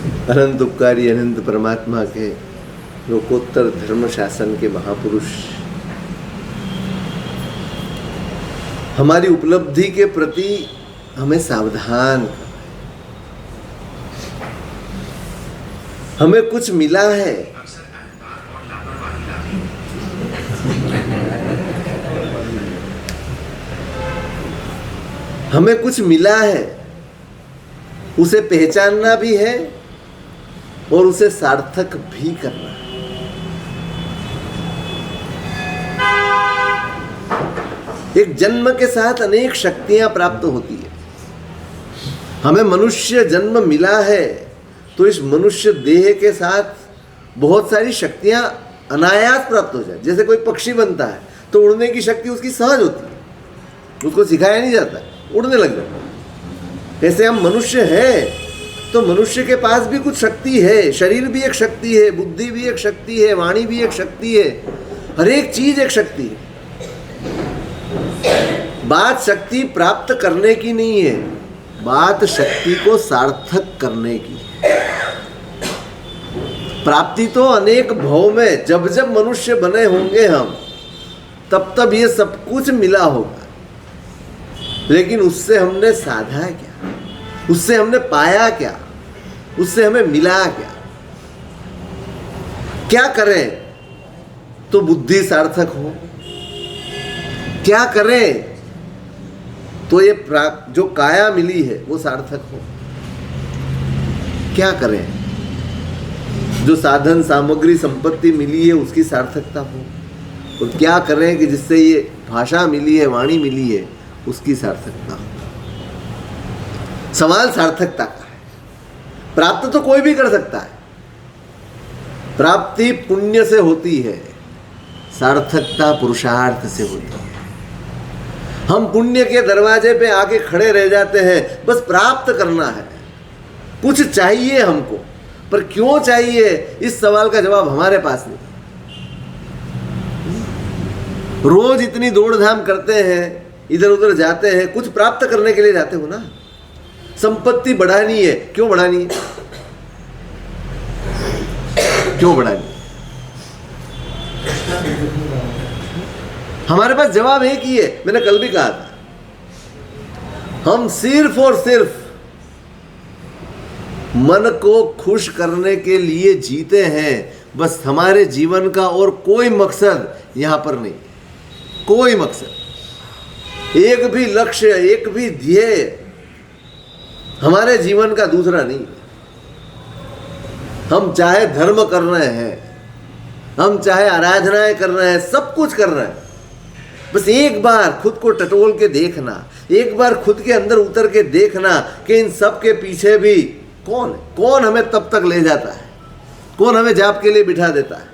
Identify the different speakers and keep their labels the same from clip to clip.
Speaker 1: अनंत उपकारी अनंत परमात्मा के लोकोत्तर धर्म शासन के महापुरुष हमारी उपलब्धि के प्रति हमें सावधान, हमें कुछ मिला है, हमें कुछ मिला है, उसे पहचानना भी है और उसे सार्थक भी करना है। एक जन्म के साथ अनेक शक्तियां प्राप्त होती है। हमें मनुष्य जन्म मिला है तो इस मनुष्य देह के साथ बहुत सारी शक्तियां अनायास प्राप्त हो जाए। जैसे कोई पक्षी बनता है तो उड़ने की शक्ति उसकी सहज होती है, उसको सिखाया नहीं जाता, उड़ने लग जाता है। ऐसे हम मनुष्य हैं तो मनुष्य के पास भी कुछ शक्ति है। शरीर भी एक शक्ति है, बुद्धि भी एक शक्ति है, वाणी भी एक शक्ति है, हर एक चीज एक शक्ति है। बात शक्ति प्राप्त करने की नहीं है, बात शक्ति को सार्थक करने की है। प्राप्ति तो अनेक भव में जब जब मनुष्य बने होंगे हम, तब तब ये सब कुछ मिला होगा, लेकिन उससे हमने साधा क्या, उससे हमने पाया क्या, उससे हमें मिला क्या? क्या करें तो बुद्धि सार्थक हो, क्या करें तो ये जो काया मिली है वो सार्थक हो, क्या करें जो साधन सामग्री संपत्ति मिली है उसकी सार्थकता हो, और क्या करें कि जिससे ये भाषा मिली है, वाणी मिली है, उसकी सार्थकता हो। सवाल सार्थकता का है। प्राप्त तो कोई भी कर सकता है, प्राप्ति पुण्य से होती है, सार्थकता पुरुषार्थ से होती है। हम पुण्य के दरवाजे पे आके खड़े रह जाते हैं, बस प्राप्त करना है, कुछ चाहिए हमको, पर क्यों चाहिए इस सवाल का जवाब हमारे पास नहीं। रोज इतनी दौड़-धाम करते हैं, इधर उधर जाते हैं, कुछ प्राप्त करने के लिए जाते हो ना। संपत्ति बढ़ानी है, क्यों बढ़ानी है, क्यों बढ़ानी है? हमारे पास जवाब एक ही है। मैंने कल भी कहा था, हम सिर्फ और सिर्फ मन को खुश करने के लिए जीते हैं, बस हमारे जीवन का और कोई मकसद यहां पर नहीं, कोई मकसद, एक भी लक्ष्य, एक भी ध्येय हमारे जीवन का दूसरा नहीं। हम चाहे धर्म कर रहे हैं, हम चाहे आराधनाएं कर रहे हैं, सब कुछ कर रहे हैं, बस एक बार खुद को टटोल के देखना, एक बार खुद के अंदर उतर के देखना कि इन सब के पीछे भी कौन है, कौन हमें तब तक ले जाता है, कौन हमें जाप के लिए बिठा देता है,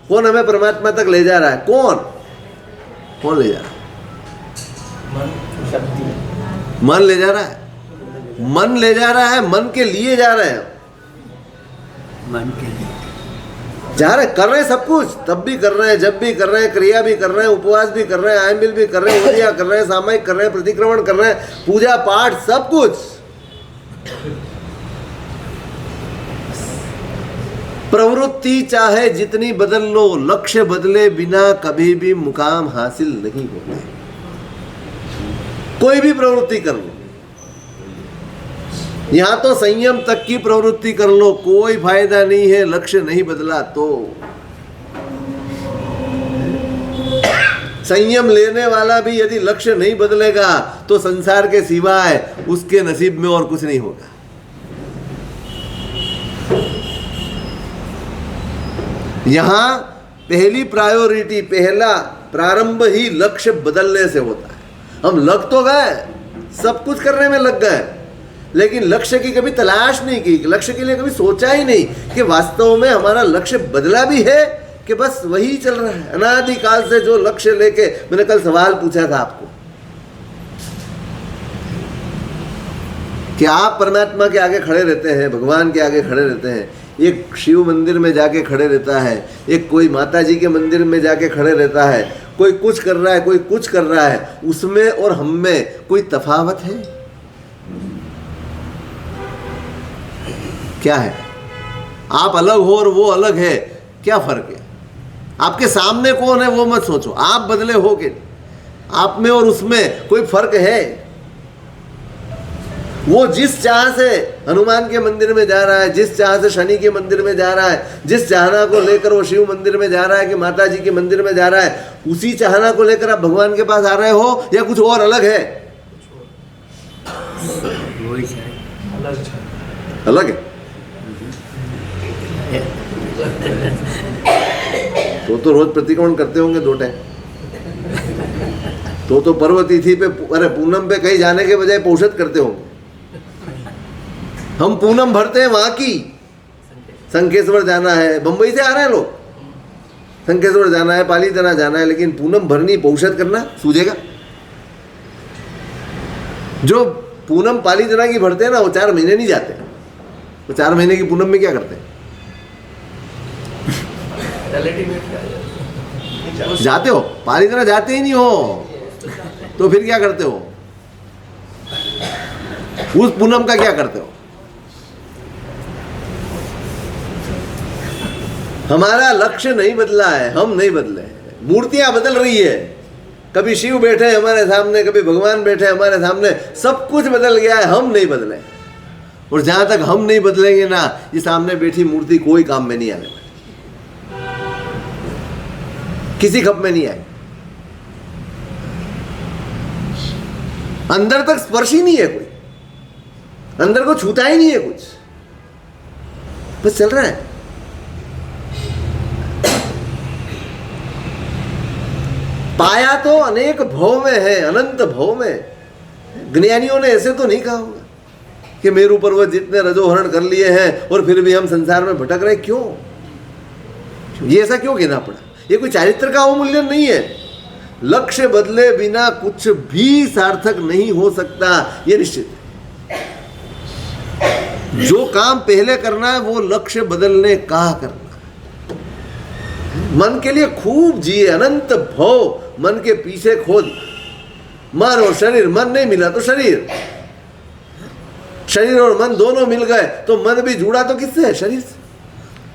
Speaker 1: कौन हमें परमात्मा तक ले जा रहा है, कौन ले जा रहा है? मन ले जा रहा है, मन ले जा रहा है, मन के लिए जा रहे हैं, मन के लिए जा रहे, कर रहे हैं सब कुछ, तब भी कर रहे हैं, जब भी कर रहे हैं, क्रिया भी कर रहे हैं, उपवास भी कर रहे हैं, आयमिल भी कर रहे हैं, उद्या कर रहे हैं, सामायिक कर रहे हैं, प्रतिक्रमण कर रहे हैं, पूजा पाठ सब कुछ। प्रवृत्ति चाहे जितनी बदल लो, लक्ष्य बदले बिना कभी भी मुकाम हासिल नहीं होता। कोई भी प्रवृत्ति कर लो, यहां तो संयम तक की प्रवृत्ति कर लो, कोई फायदा नहीं है, लक्ष्य नहीं बदला तो। संयम लेने वाला भी यदि लक्ष्य नहीं बदलेगा तो संसार के सिवाय उसके नसीब में और कुछ नहीं होगा। यहां पहली प्रायोरिटी, पहला प्रारंभ ही लक्ष्य बदलने से होता है। हम लग तो गए, सब कुछ करने में लग गए, लेकिन लक्ष्य की कभी तलाश नहीं की, लक्ष्य के लिए कभी सोचा ही नहीं कि वास्तव में हमारा लक्ष्य बदला भी है कि बस वही चल रहा है अनादिकाल से जो लक्ष्य लेके। मैंने कल सवाल पूछा था आपको कि आप परमात्मा के आगे खड़े रहते हैं, भगवान के आगे खड़े रहते हैं, एक शिव मंदिर में जाके खड़े रहता है, एक कोई माता जी के मंदिर में जाके खड़े रहता है, कोई कुछ कर रहा है, कोई कुछ कर रहा है, उसमें और हम में कोई तफावत है क्या? है आप अलग हो और वो अलग है, क्या फर्क है? आपके सामने कौन है वो मत सोचो, आप बदले हो के आप में और उसमें कोई फर्क है? वो जिस चाह से हनुमान के मंदिर में जा रहा है, जिस चाह से शनि के मंदिर में जा रहा है, जिस चाहना को लेकर वो शिव मंदिर में जा रहा है कि माता जी के मंदिर में जा रहा है, उसी चाहना को लेकर आप भगवान के पास आ रहे हो या कुछ और अलग है? अलग है। तो रोज प्रतिक्रमण करते होंगे 2 टाइम। तो पर्व तिथि पे, अरे पूनम पे कहीं जाने के बजाय पौषध करते होंगे। हम पूनम भरते हैं वहां की, संकेश्वर जाना है, बंबई से आ रहे हैं लोग, संकेश्वर जाना है, पालीताना जाना है, लेकिन पूनम भरनी, पौषध करना सूझेगा? जो पूनम पालीताना की भरते हैं ना, वो 4 महीने नहीं जाते। वो 4 महीने की पूनम में क्या करते हैं? जाते हो? पालीताना जाते ही नहीं हो तो फिर क्या करते हो? उस पूनम का क्या करते हो? हमारा लक्ष्य नहीं बदला है, हम नहीं बदले हैं। मूर्तियां बदल रही है, कभी शिव बैठे हैं हमारे सामने, कभी भगवान बैठे हैं हमारे सामने, सब कुछ बदल गया है, हम नहीं बदले। और जहां तक हम नहीं बदलेंगे ना, ये सामने बैठी मूर्ति कोई काम में नहीं आने वाली, किसी खप में नहीं आए। अंदर तक स्पर्श ही नहीं है कोई, अंदर को छूता ही नहीं है कुछ, बस चल रहा है। पाया तो अनेक भव में है, अनंत भव में। ज्ञानियों ने ऐसे तो नहीं कहा होगा कि मेरू पर्वत जितने रजोहरण कर लिए हैं और फिर भी हम संसार में भटक रहे। क्यों? ये ऐसा क्यों कहना पड़ा? ये कोई चारित्र का अवमूल्यन नहीं है। लक्ष्य बदले बिना कुछ भी सार्थक नहीं हो सकता, ये निश्चित है। जो काम पहले करना है वो लक्ष्य बदलने का करना। मन के लिए खूब जिए, अनंत भव मन के पीछे खोद। मन और शरीर, मन नहीं मिला तो शरीर, शरीर और मन दोनों मिल गए तो मन भी जुड़ा तो किससे है? शरीर से।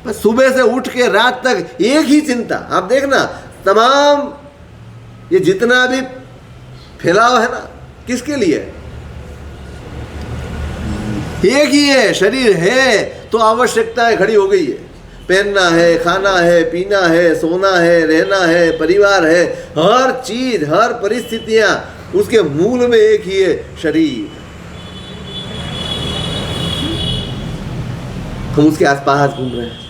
Speaker 1: बस सुबह से उठ के रात तक एक ही चिंता। आप देखना, तमाम ये जितना भी फैलाव है ना, किसके लिए? एक ही है। शरीर है तो आवश्यकताएं खड़ी हो गई है। पहनना है, खाना है, पीना है, सोना है, रहना है, परिवार है, हर चीज, हर परिस्थितियां, उसके मूल में एक ही है, शरीर। हम उसके आसपास घूम रहे हैं।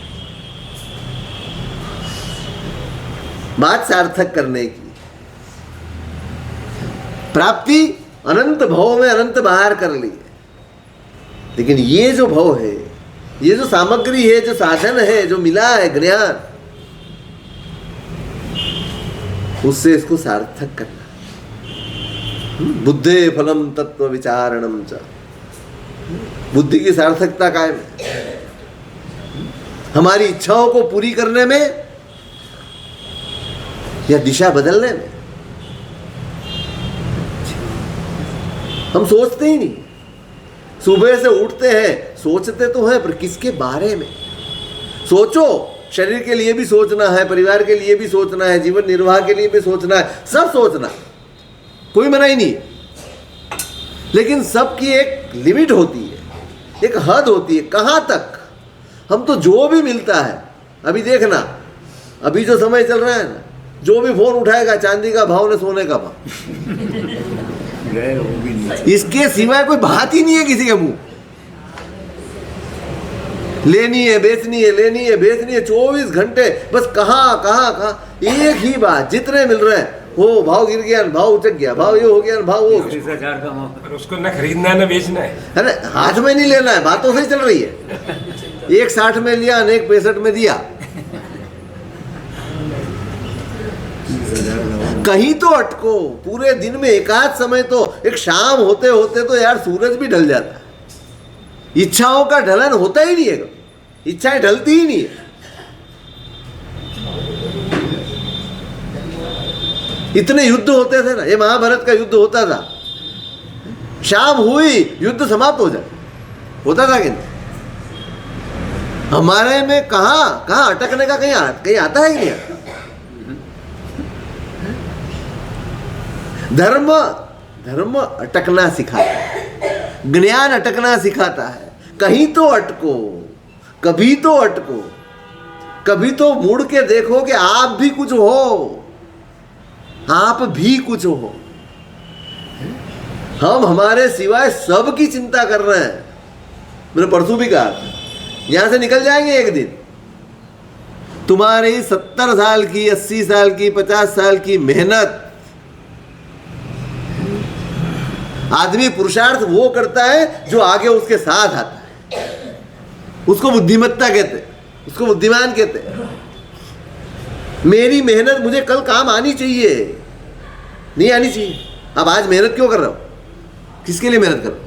Speaker 1: बात सार्थक करने की प्राप्ति अनंत भव में अनंत बाहर कर ली है, लेकिन ये जो भव है, ये जो सामग्री है, जो साधन है, जो मिला है ज्ञान, उससे इसको सार्थक करना। बुद्धे फलम तत्व विचारणम च। बुद्धि की सार्थकता कायम है। हमारी इच्छाओं को पूरी करने में या दिशा बदलने में। हम सोचते ही नहीं। सुबह से उठते हैं, सोचते तो हैं, पर किसके बारे में? सोचो, शरीर के लिए भी सोचना है, परिवार के लिए भी सोचना है, जीवन निर्वाह के लिए भी सोचना है, सब सोचना, कोई मना ही नहीं। लेकिन सबकी एक लिमिट होती है, एक हद होती है। कहां तक? हम तो जो भी मिलता है, अभी देखना, अभी जो समय चल रहा है ना, जो भी फोन उठाएगा, चांदी का भाव ने सोने का भाव, इसके सिवाय कोई बात ही नहीं है किसी के मुंह। लेनी है, बेचनी है, लेनी है, बेचनी है, 24 घंटे बस कहाँ कहाँ कहाँ एक ही बात। जितने मिल रहे हैं, हो भाव गिर गया, भाव उचक गया, भाव ये हो गया, भाव वो।
Speaker 2: उसको ना खरीदना है ना बेचना है,
Speaker 1: अरे हाथ में नहीं लेना है, बातों से ही चल रही है। एक 60 में लिया, एक 65 में दिया। कहीं तो अटको। पूरे दिन में एकाध समय तो, एक शाम होते होते तो यार सूरज भी ढल जाता है। इच्छाओं का ढलन होता ही नहीं है, इच्छाएं ढलती ही नहीं है। इतने युद्ध होते थे ना, ये महाभारत का युद्ध होता था, शाम हुई युद्ध समाप्त हो जाता, होता था कि नहीं? हमारे में कहाँ अटकने का कहीं आता है ही नहीं। धर्म अटकना सिखाता है, ज्ञान अटकना सिखाता है। कहीं तो अटको, कभी तो अटको, कभी तो मुड़ के देखो कि आप भी कुछ हो, आप भी कुछ हो। हम हमारे सिवाय सब की चिंता कर रहे हैं। मैंने परसों भी कहा, यहां से निकल जाएंगे एक दिन, तुम्हारी 70 साल की, 80 साल की, 50 साल की मेहनत, आदमी पुरुषार्थ वो करता है जो आगे उसके साथ आता है। उसको बुद्धिमत्ता कहते हैं, उसको बुद्धिमान कहते हैं। मेरी मेहनत मुझे कल काम आनी चाहिए, नहीं आनी चाहिए। अब आज मेहनत क्यों कर रहा हो? किसके लिए मेहनत कर रहा हो?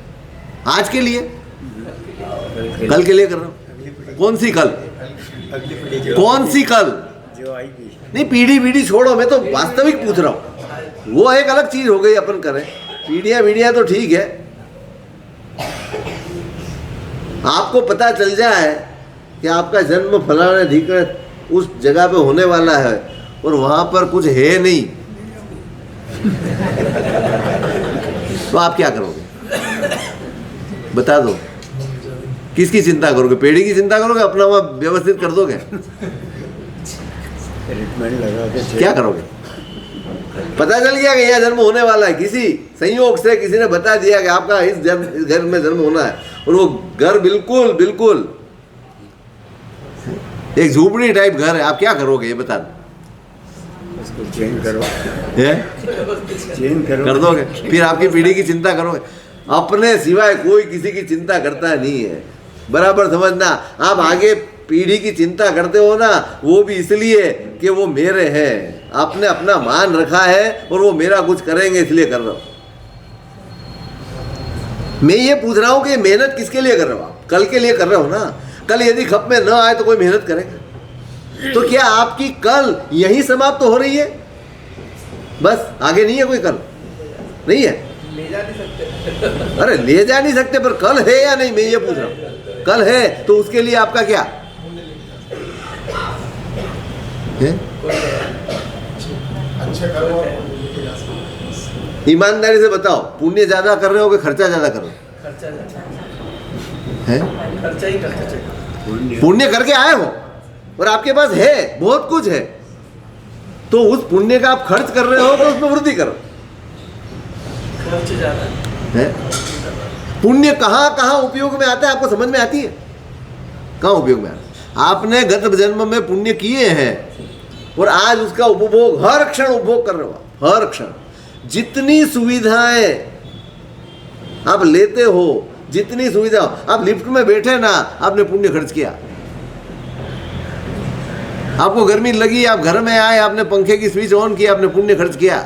Speaker 1: आज के लिए, कल के लिए कर रहा हूं। कौन सी कल? कौन सी कल?
Speaker 3: जो आएगी।
Speaker 1: नहीं, पीढ़ी छोड़ो, मैं तो वास्तविक पूछ रहा हूं। वो एक अलग चीज हो गई, अपन करें पीढ़ियां तो ठीक है। आपको पता चल जाए कि आपका जन्म फलाने ढीकने उस जगह पे होने वाला है और वहां पर कुछ है नहीं, तो आप क्या करोगे? बता दो। किसकी चिंता करोगे? पीढ़ी की चिंता करोगे? अपना वहां व्यवस्थित कर दोगे? क्या करोगे? पता चल गया कि यह जन्म होने वाला है, किसी संयोग से किसी ने बता दिया कि आपका इस घर में जन्म होना है, और वो घर बिल्कुल एक झूपड़ी टाइप घर है। आप क्या करोगे ये बता दो?
Speaker 3: उसको चेंज करो,
Speaker 1: कर दोगे? फिर आपकी पीढ़ी की चिंता करोगे? अपने सिवाय कोई किसी की चिंता करता नहीं है, बराबर समझना। आप आगे पीढ़ी की चिंता करते हो ना, वो भी इसलिए कि वो मेरे हैं, आपने अपना मान रखा है और वो मेरा कुछ करेंगे इसलिए कर रहा हूं। मैं ये पूछ रहा हूं कि मेहनत किसके लिए कर रहे हो? आप कल के लिए कर रहे हो ना। कल यदि खप में न आए तो कोई मेहनत करेगा? तो क्या आपकी कल यही समाप्त हो रही है? बस आगे नहीं है कोई कल? नहीं है? अरे ले जा नहीं सकते, पर कल है या नहीं, मैं ये पूछ रहा हूं। कल है तो उसके लिए आपका क्या है? ईमानदारी से बताओ, पुण्य ज्यादा कर रहे हो कि खर्चा ज्यादा कर रहे हो? पुण्य करके आए हो और आपके पास है, बहुत कुछ है, तो उस पुण्य का आप खर्च कर रहे हो तो उसमें वृद्धि करो। है पुण्य कहाँ उपयोग में आता है? आपको समझ में आती है? कहाँ उपयोग में आता है? आपने गत जन्म में पुण्य किए हैं और आज उसका उपभोग हर क्षण उपभोग कर रहे हो। हर क्षण जितनी सुविधाएं आप लेते हो, जितनी सुविधा, आप लिफ्ट में बैठे ना, आपने पुण्य खर्च किया। आपको गर्मी लगी, आप घर में आए, आपने पंखे की स्विच ऑन किया, आपने पुण्य खर्च किया।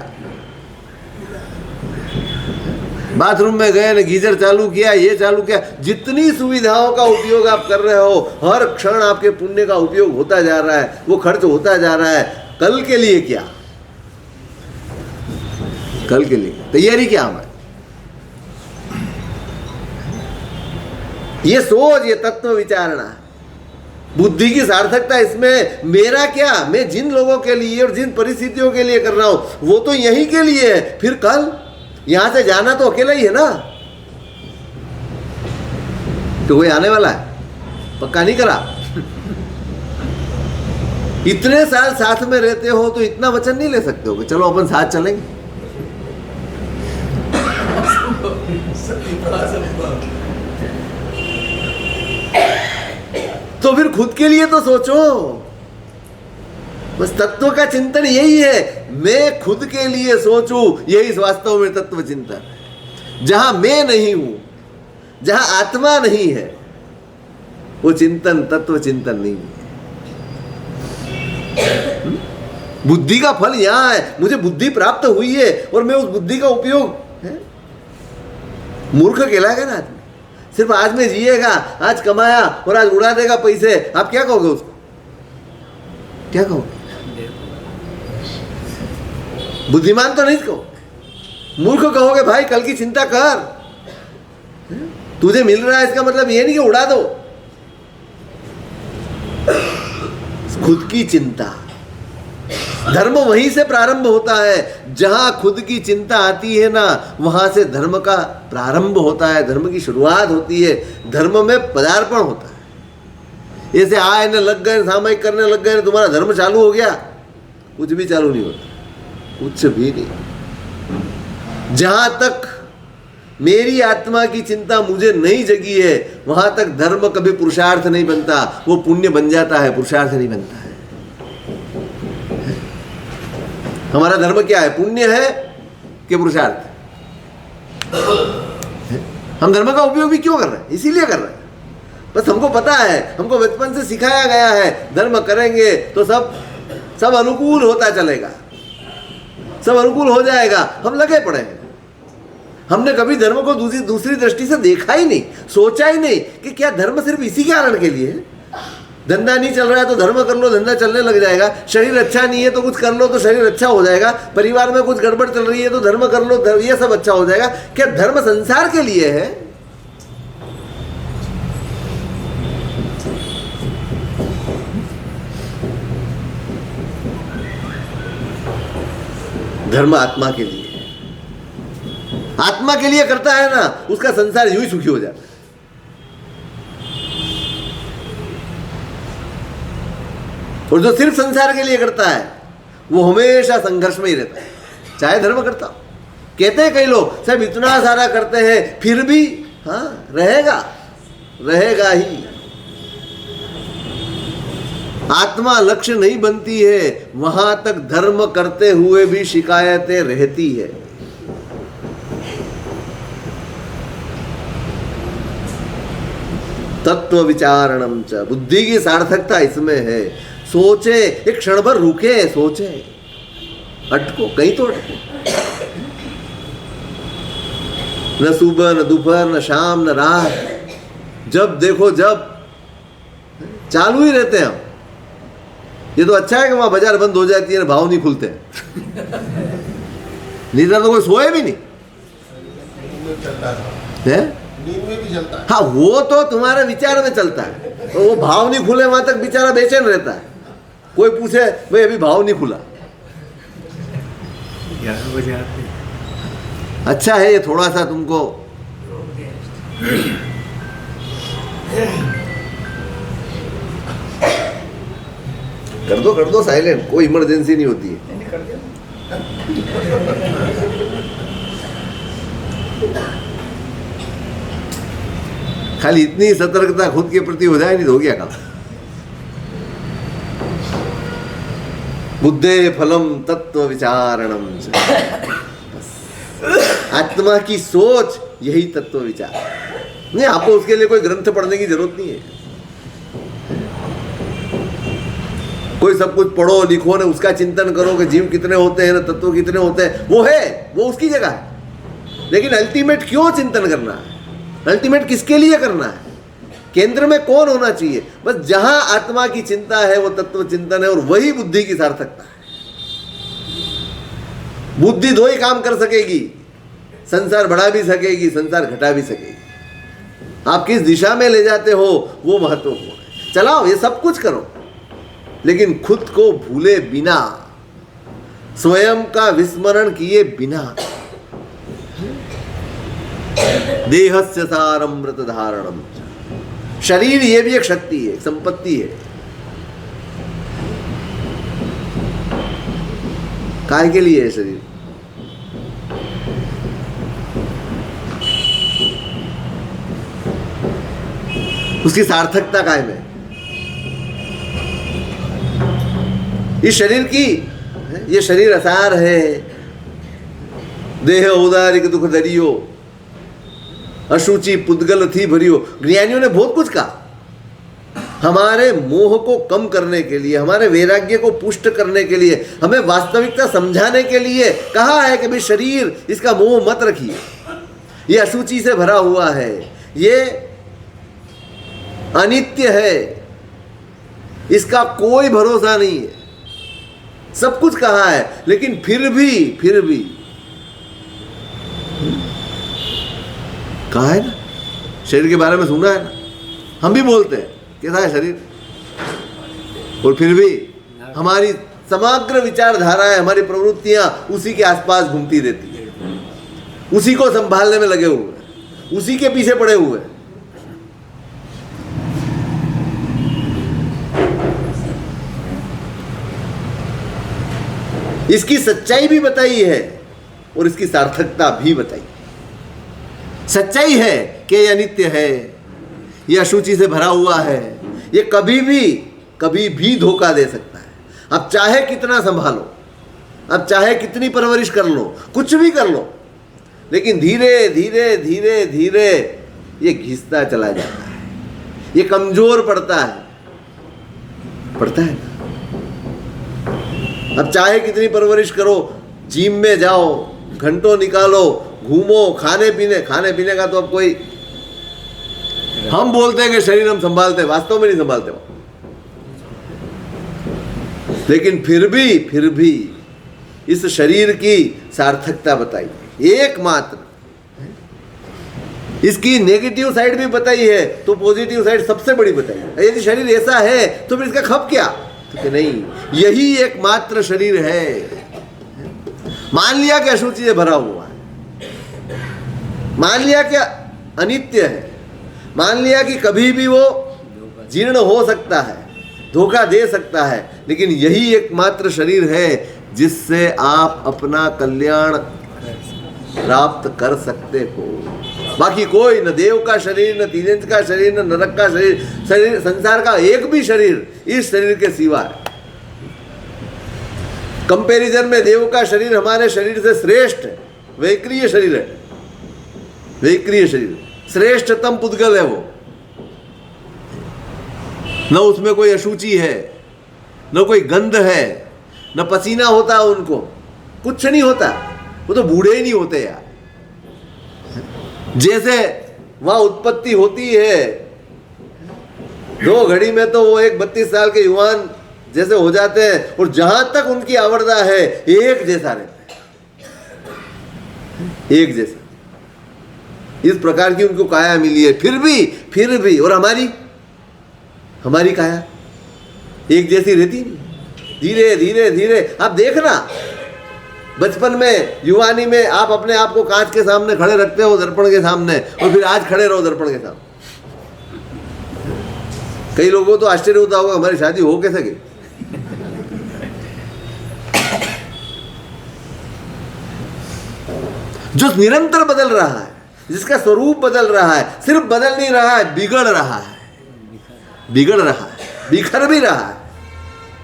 Speaker 1: बाथरूम में गए ने गीजर चालू किया, ये चालू किया, जितनी सुविधाओं का उपयोग आप कर रहे हो, हर क्षण आपके पुण्य का उपयोग होता जा रहा है, वो खर्च होता जा रहा है। कल के लिए क्या? कल के लिए तैयारी क्या हमारी? ये सोच, ये तत्व विचारणा है। बुद्धि की सार्थकता इसमें मेरा क्या, मैं जिन लोगों के लिए और जिन परिस्थितियों के लिए कर रहा हूं वो तो यहीं के लिए है। फिर कल यहां से जाना तो अकेला ही है ना, तो कोई आने वाला है? पक्का नहीं करा। इतने साल साथ में रहते हो तो इतना वचन नहीं ले सकते हो कि चलो अपन साथ चलेंगे। तो फिर खुद के लिए तो सोचो। बस तत्व का चिंतन यही है, मैं खुद के लिए सोचूं, यही वास्तव में तत्व चिंतन है। जहां मैं नहीं हूं, जहां आत्मा नहीं है, वो चिंतन तत्व चिंतन नहीं है। बुद्धि का फल यहां है। मुझे बुद्धि प्राप्त हुई है और मैं उस बुद्धि का उपयोग है? मूर्ख कहलाएगा ना आदमी। सिर्फ आज में जिएगा, आज कमाया और आज उड़ा देगा पैसे, आप क्या कहोगे उसको? क्या कहोगे? बुद्धिमान तो नहीं कहो, मूर्ख कहोगे। भाई कल की चिंता कर, तुझे मिल रहा है इसका मतलब ये नहीं कि उड़ा दो। खुद की चिंता। धर्म वहीं से प्रारंभ होता है, जहां खुद की चिंता आती है ना, वहां से धर्म का प्रारंभ होता है, धर्म की शुरुआत होती है, धर्म में पदार्पण होता है। ऐसे आए न लग गए, सामयिक करने लग गए, तुम्हारा धर्म चालू हो गया, कुछ भी चालू नहीं होता, कुछ भी नहीं। जहां तक मेरी आत्मा की चिंता मुझे नहीं जगी है, वहां तक धर्म कभी पुरुषार्थ नहीं बनता, वो पुण्य बन जाता है, पुरुषार्थ नहीं बनता है। हमारा धर्म क्या है? पुण्य है कि पुरुषार्थ? हम धर्म का उपयोग भी क्यों कर रहे हैं? इसीलिए कर रहे हैं, बस हमको पता है, हमको बचपन से सिखाया गया है धर्म करेंगे तो सब अनुकूल होता चलेगा, सब अनुकूल हो जाएगा, हम लगे पड़े हैं। हमने कभी धर्म को दूसरी दृष्टि से देखा ही नहीं, सोचा ही नहीं कि क्या धर्म सिर्फ इसी कारण के लिए है। धंधा नहीं चल रहा है तो धर्म कर लो, धंधा चलने लग जाएगा। शरीर अच्छा नहीं है तो कुछ कर लो तो शरीर अच्छा हो जाएगा। परिवार में कुछ गड़बड़ चल रही है तो धर्म कर लो, ये सब अच्छा हो जाएगा। क्या धर्म संसार के लिए है? धर्म आत्मा के लिए, आत्मा के लिए करता है ना, उसका संसार यूं ही सुखी हो जाता है। और जो सिर्फ संसार के लिए करता है वो हमेशा संघर्ष में ही रहता है, चाहे धर्म करता हो। कहते हैं कई लोग साहब इतना सारा करते हैं फिर भी, हाँ रहेगा ही। आत्मा लक्ष्य नहीं बनती है, वहां तक धर्म करते हुए भी शिकायतें रहती है। तत्व विचारणम च, बुद्धि की सार्थकता इसमें है। सोचे, एक क्षण भर रुके, सोचे, अटको, कहीं तो अटको। न सुबह न दोपहर न शाम न रात, जब देखो जब चालू ही रहते हैं हम। ये तो अच्छा है कि वहां बाजार बंद हो जाती है, भाव नहीं खुलते, नहीं तो कोई सोए भी नहीं है।
Speaker 4: नींद में भी चलता है।
Speaker 1: हाँ, वो तो तुम्हारे विचार में चलता है, तो वो भाव नहीं खुले वहां तक बेचारा बेचैन रहता है। कोई पूछे भाई अभी भाव नहीं खुला,
Speaker 3: 11 बजे आते हैं।
Speaker 1: अच्छा है ये थोड़ा सा तुमको कर दो साइलेंट, कोई इमरजेंसी नहीं होती है। खाली इतनी सतर्कता खुद के प्रति हो जाए, नहीं तो हो गया काम। बुद्धे फलम तत्व विचारणम। आत्मा की सोच यही तत्व विचार नहीं। आपको उसके लिए कोई ग्रंथ पढ़ने की जरूरत नहीं है। कोई सब कुछ पढ़ो लिखो ने उसका चिंतन करो कि जीव कितने होते हैं ना तत्व कितने होते हैं, वो है, वो उसकी जगह है। लेकिन अल्टीमेट क्यों चिंतन करना है? अल्टीमेट किसके लिए करना है? केंद्र में कौन होना चाहिए? बस जहां आत्मा की चिंता है वो तत्व चिंतन है, और वही बुद्धि की सार्थकता है। बुद्धि दो ही काम कर सकेगी, संसार बढ़ा भी सकेगी, संसार घटा भी सकेगी। आप किस दिशा में ले जाते हो वो महत्वपूर्ण है। चलाओ, ये सब कुछ करो, लेकिन खुद को भूले बिना, स्वयं का विस्मरण किए बिना। देहस्य सारमृत धारणम। शरीर ये भी एक शक्ति है, एक संपत्ति है। काय के लिए है शरीर? उसकी सार्थकता काय में? इस शरीर की, ये शरीर असार है। देह उदारिक दुख दरियो, अशुचि पुद्गल थी भरियो। ज्ञानियों ने बहुत कुछ कहा हमारे मोह को कम करने के लिए, हमारे वैराग्य को पुष्ट करने के लिए, हमें वास्तविकता समझाने के लिए कहा है कि भाई शरीर, इसका मोह मत रखिए, ये अशुचि से भरा हुआ है, ये अनित्य है, इसका कोई भरोसा नहीं है। सब कुछ कहा है, लेकिन फिर भी कहा है ना, शरीर के बारे में सुना है ना, हम भी बोलते हैं कैसा है शरीर, और फिर भी हमारी समग्र विचारधाराएं, हमारी प्रवृत्तियां उसी के आसपास घूमती रहती है, उसी को संभालने में लगे हुए, उसी के पीछे पड़े हुए। इसकी सच्चाई भी बताई है और इसकी सार्थकता भी बताई। सच्चाई है कि यह अनित्य है, यह अशुचि से भरा हुआ है, यह कभी भी धोखा दे सकता है। अब चाहे कितना संभालो, अब चाहे कितनी परवरिश कर लो, कुछ भी कर लो, लेकिन धीरे धीरे धीरे धीरे ये घिसता चला जाता है, ये कमजोर पड़ता है ना। अब चाहे कितनी परवरिश करो, जिम में जाओ, घंटों निकालो, घूमो, खाने पीने का तो अब कोई, हम बोलते हैं कि शरीर हम संभालते हैं, वास्तव में नहीं संभालते हो। लेकिन फिर भी इस शरीर की सार्थकता बताई, एकमात्र। इसकी नेगेटिव साइड भी बताई है तो पॉजिटिव साइड सबसे बड़ी बताई है। यदि शरीर ऐसा है तो फिर इसका खप क्या, तो नहीं, यही एकमात्र शरीर है। मान लिया कि अशुचि से भरा हुआ है, मान लिया कि अनित्य है, मान लिया कि कभी भी वो जीर्ण हो सकता है, धोखा दे सकता है, लेकिन यही एकमात्र शरीर है जिससे आप अपना कल्याण प्राप्त कर सकते हो। बाकी कोई, न देव का शरीर, न तीनंज का शरीर, न नरक का शरीर, संसार का एक भी शरीर इस शरीर के सिवा है। कंपैरिजन में देव का शरीर हमारे शरीर से श्रेष्ठ है, वैक्रिय शरीर है, वैक्रिय शरीर, श्रेष्ठतम पुद्गल है वो। न उसमें कोई अशुचि है, न कोई गंध है, न पसीना होता उनको, कुछ नहीं होता, वो तो बूढ़े ही नहीं होते यार। जैसे वहां उत्पत्ति होती है 2 घड़ी में, तो वो एक 32 साल के युवान जैसे हो जाते हैं, और जहां तक उनकी आवरदा है एक जैसा रहता है, एक जैसा। इस प्रकार की उनको काया मिली है। फिर भी और हमारी काया एक जैसी रहती नहीं। धीरे धीरे धीरे आप देखना, बचपन में, युवानी में आप अपने आप को कांच के सामने खड़े रखते हो, दर्पण के सामने, और फिर आज खड़े रहो दर्पण के सामने। कई लोगों को तो आश्चर्य होता होगा हमारी शादी हो कैसे गई। जो निरंतर बदल रहा है, जिसका स्वरूप बदल रहा है, सिर्फ बदल नहीं रहा है, बिगड़ रहा है, बिखर भी रहा है।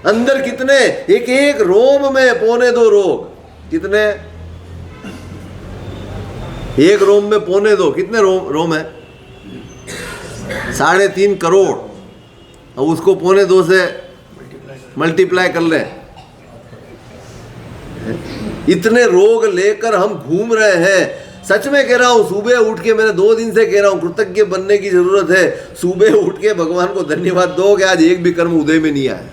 Speaker 1: अंदर कितने, एक रोम में 2.25 रोग, कितने, एक रोम में 2.25, कितने रोम है? 3.5 करोड़। अब उसको 2.25 से मल्टीप्लाई कर ले, इतने रोग लेकर हम घूम रहे हैं। सच में कह रहा हूं, सुबह उठ के, मैंने 2 दिन से कह रहा हूं, कृतज्ञ बनने की जरूरत है। सुबह उठ के भगवान को धन्यवाद दो कि आज एक भी कर्म उदय में नहीं आया,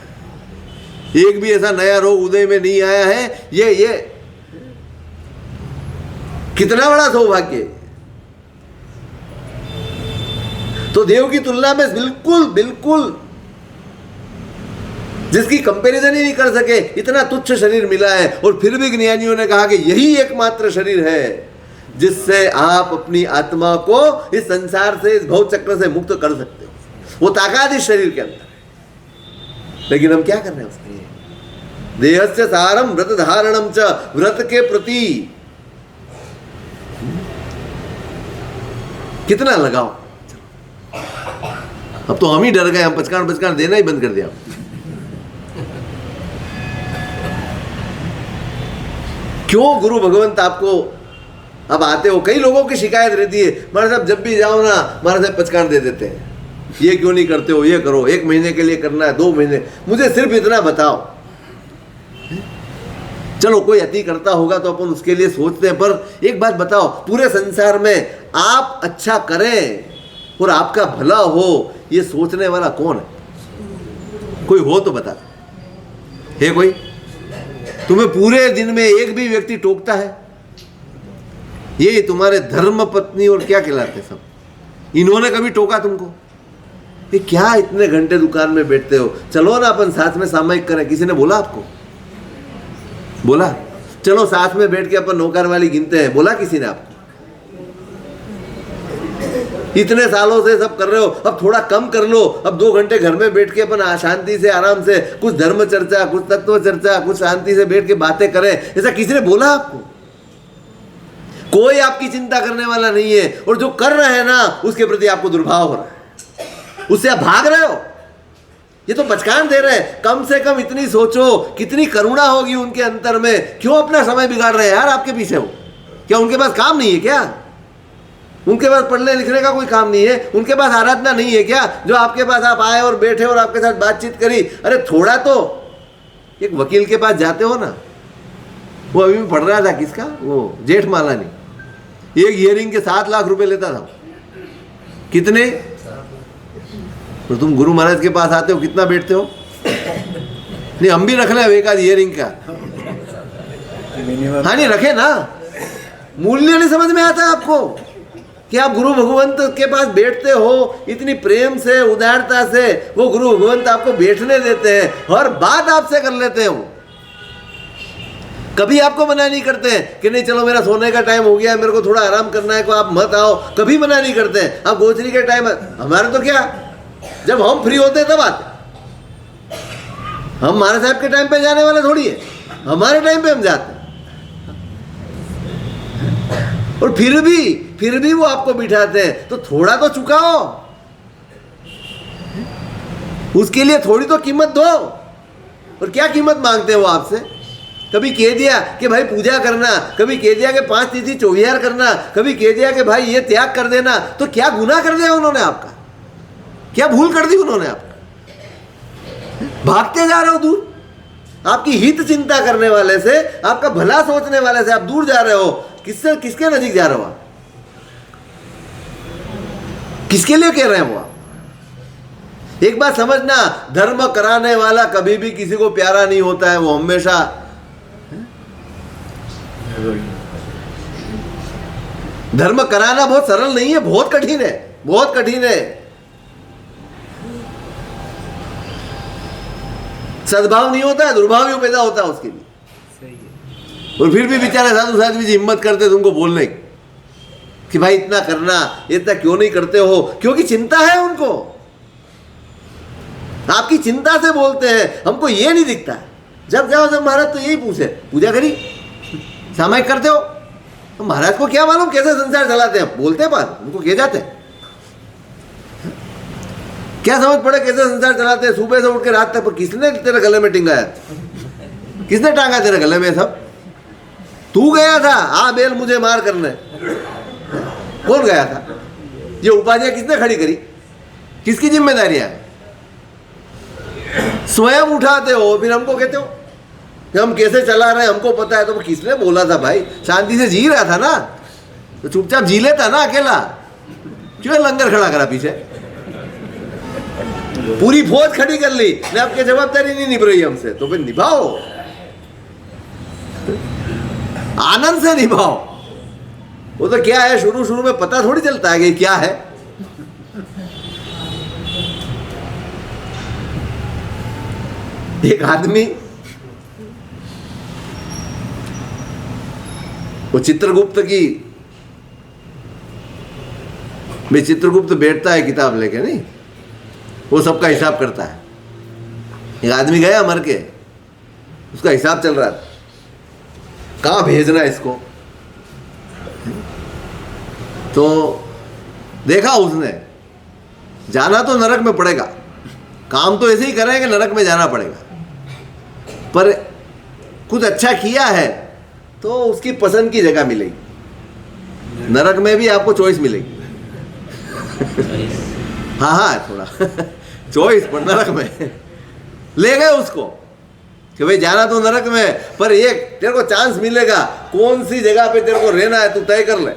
Speaker 1: एक भी ऐसा नया रोग उदय में नहीं आया है। ये कितना बड़ा सौभाग्य। तो देव की तुलना में बिल्कुल जिसकी कंपैरिजन ही नहीं कर सके, इतना तुच्छ शरीर मिला है। और फिर भी ज्ञानियों ने कहा कि यही एकमात्र शरीर है जिससे आप अपनी आत्मा को इस संसार से, इस भव चक्र से मुक्त कर सकते हो। वो ताकत इस शरीर के अंदर है। लेकिन हम क्या कर रहे हैं उसके लिए? देहस्य सारम व्रत धारणम च, व्रत के प्रति कितना लगाओ। अब तो हम ही डर गए, हम पचकान देना ही बंद कर दिया। क्यों गुरु भगवंत आपको, अब आते हो, कई लोगों की शिकायत रहती है, महाराज साहब जब भी जाओ ना, महाराज साहब पचकान दे देते हैं, ये क्यों नहीं करते हो, ये करो, 1 महीने के लिए करना है, 2 महीने, मुझे सिर्फ इतना बताओ। चलो कोई अति करता होगा तो अपन उसके लिए सोचते हैं, पर एक बात बताओ, पूरे संसार में आप अच्छा करें और आपका भला हो, ये सोचने वाला कौन है? कोई हो तो बता, है कोई? तुम्हें पूरे दिन में एक भी व्यक्ति टोकता है? ये तुम्हारे धर्म पत्नी और क्या कहलाते सब, इन्होंने कभी टोका तुमको? कि क्या इतने घंटे दुकान में बैठते हो, चलो ना अपन साथ में सामयिक करें। किसी ने बोला आपको? बोला चलो साथ में बैठ के अपन नौकर वाली गिनते हैं, बोला किसी ने आपको? इतने सालों से सब कर रहे हो, अब थोड़ा कम कर लो, अब 2 घंटे घर में बैठ के अपन शांति से आराम से कुछ धर्म चर्चा, कुछ तत्व चर्चा, कुछ शांति से बैठ के बातें करें। ऐसा किसी ने बोला आपको? कोई आपकी चिंता करने वाला नहीं है, और जो कर रहे हैं ना उसके प्रति आपको दुर्भाव हो रहा है, उससे आप भाग रहे हो। ये तो बचकान दे रहे हैं। कम से कम इतनी सोचो, कितनी करुणा होगी उनके अंतर में। क्यों अपना समय बिगाड़ रहे हैं यार आपके पीछे? हो क्या उनके पास काम नहीं है क्या? उनके पास पढ़ने लिखने का कोई काम नहीं है? उनके पास आराधना नहीं है क्या, जो आपके पास आप आए और बैठे और आपके साथ बातचीत करी? अरे थोड़ा तो एक वकील के पास जाते हो ना, वो अभी भी पढ़ रहा था, किसका, वो जेठमालानी, एक हियरिंग के 7 लाख रुपए लेता था। कितने? तो तुम गुरु महाराज के पास आते हो, कितना बैठते हो? नहीं, हम भी रख लें एक आध हियरिंग का। हाँ नहीं रखे ना, मूल्य नहीं समझ में आता आपको कि आप गुरु भगवंत के पास बैठते हो इतनी प्रेम से, उदारता से। वो गुरु भगवंत आपको बैठने देते हैं, हर बात आपसे कर लेते हैं। वो कभी आपको मना नहीं करते हैं कि नहीं चलो मेरा सोने का टाइम हो गया है, मेरे को थोड़ा आराम करना है, को आप मत आओ। कभी मना नहीं करते हैं। आप गोचरी के टाइम, हमारे तो क्या, जब हम फ्री होते हैं तब आते। हम महाराज साहब के टाइम पे जाने वाले थोड़ी है, हमारे टाइम पे हम जाते हैं। और फिर भी वो आपको बिठाते हैं, तो थोड़ा तो चुकाओ, उसके लिए थोड़ी तो कीमत दो। और क्या कीमत मांगते हैं वो आपसे? कभी कह दिया कि भाई पूजा करना, कभी कह दिया कि 5 तिथि 24 करना, कभी कह दिया कि भाई ये त्याग कर देना। तो क्या गुनाह कर दिया उन्होंने आपका? क्या भूल कर दी उन्होंने आपका? भागते जा रहे हो दूर। आपकी हित चिंता करने वाले से, आपका भला सोचने वाले से आप दूर जा रहे हो। किससे, किसके नजीक जा रहे हो आप? किसके लिए कह रहे हैं वो आप? एक बात समझना, धर्म कराने वाला कभी भी किसी को प्यारा नहीं होता है। वो हमेशा धर्म कराना बहुत सरल नहीं है, बहुत कठिन है, बहुत कठिन है। सद्भाव नहीं होता है, दुर्भाव ही पैदा होता है उसके लिए। और फिर भी बेचारे साधु साधु जी हिम्मत करते तुमको बोलने की कि भाई इतना करना, इतना क्यों नहीं करते हो? क्योंकि चिंता है उनको, आपकी चिंता से बोलते हैं। हमको ये नहीं दिखता। जब जाओ जब महाराज तो यही पूछे, पूजा करी, सामायिक करते हो? तो महाराज को क्या मालूम कैसे संसार चलाते हैं? बोलते पर उनको कह जाते हैं, क्या समझ पड़े कैसे संसार चलाते हैं? सुबह से उठ के रात तक। पर किसने तेरे गले में टिंगाया? किसने टांगा तेरे गले में? सब तू गया था, आ बेल मुझे मार करने। कौन गया था? ये उपाधियां किसने खड़ी करी? किसकी जिम्मेदारियां है? स्वयं उठाते हो, फिर हमको कहते हो कि हम कैसे चला रहे हैं, हमको पता है। तो किसने बोला था भाई? शांति से जी रहा था ना, तो चुपचाप जी लेता ना अकेला। क्यों लंगर खड़ा करा पीछे? पूरी फौज खड़ी कर ली, ने आपकी जवाबदारी नहीं निभ रही हमसे, तो फिर निभाओ, आनंद से निभाओ। वो तो क्या है, शुरू में पता थोड़ी चलता है कि क्या है। एक आदमी, वो चित्रगुप्त की, भाई चित्रगुप्त बैठता है किताब लेके, नहीं, वो सबका हिसाब करता है। एक आदमी गया मर के, उसका हिसाब चल रहा था, कहाँ भेजना है इसको। तो देखा उसने, जाना तो नरक में पड़ेगा, काम तो ऐसे ही करेंगे, नरक में जाना पड़ेगा। पर कुछ अच्छा किया है तो उसकी पसंद की जगह मिलेगी, नरक में भी आपको चॉइस मिलेगी। हाँ थोड़ा चॉइस, पर नरक में ले गए उसको कि भाई जाना तो नरक में, पर एक तेरे को चांस मिलेगा, कौन सी जगह पे तेरे को रहना है तू तय कर ले।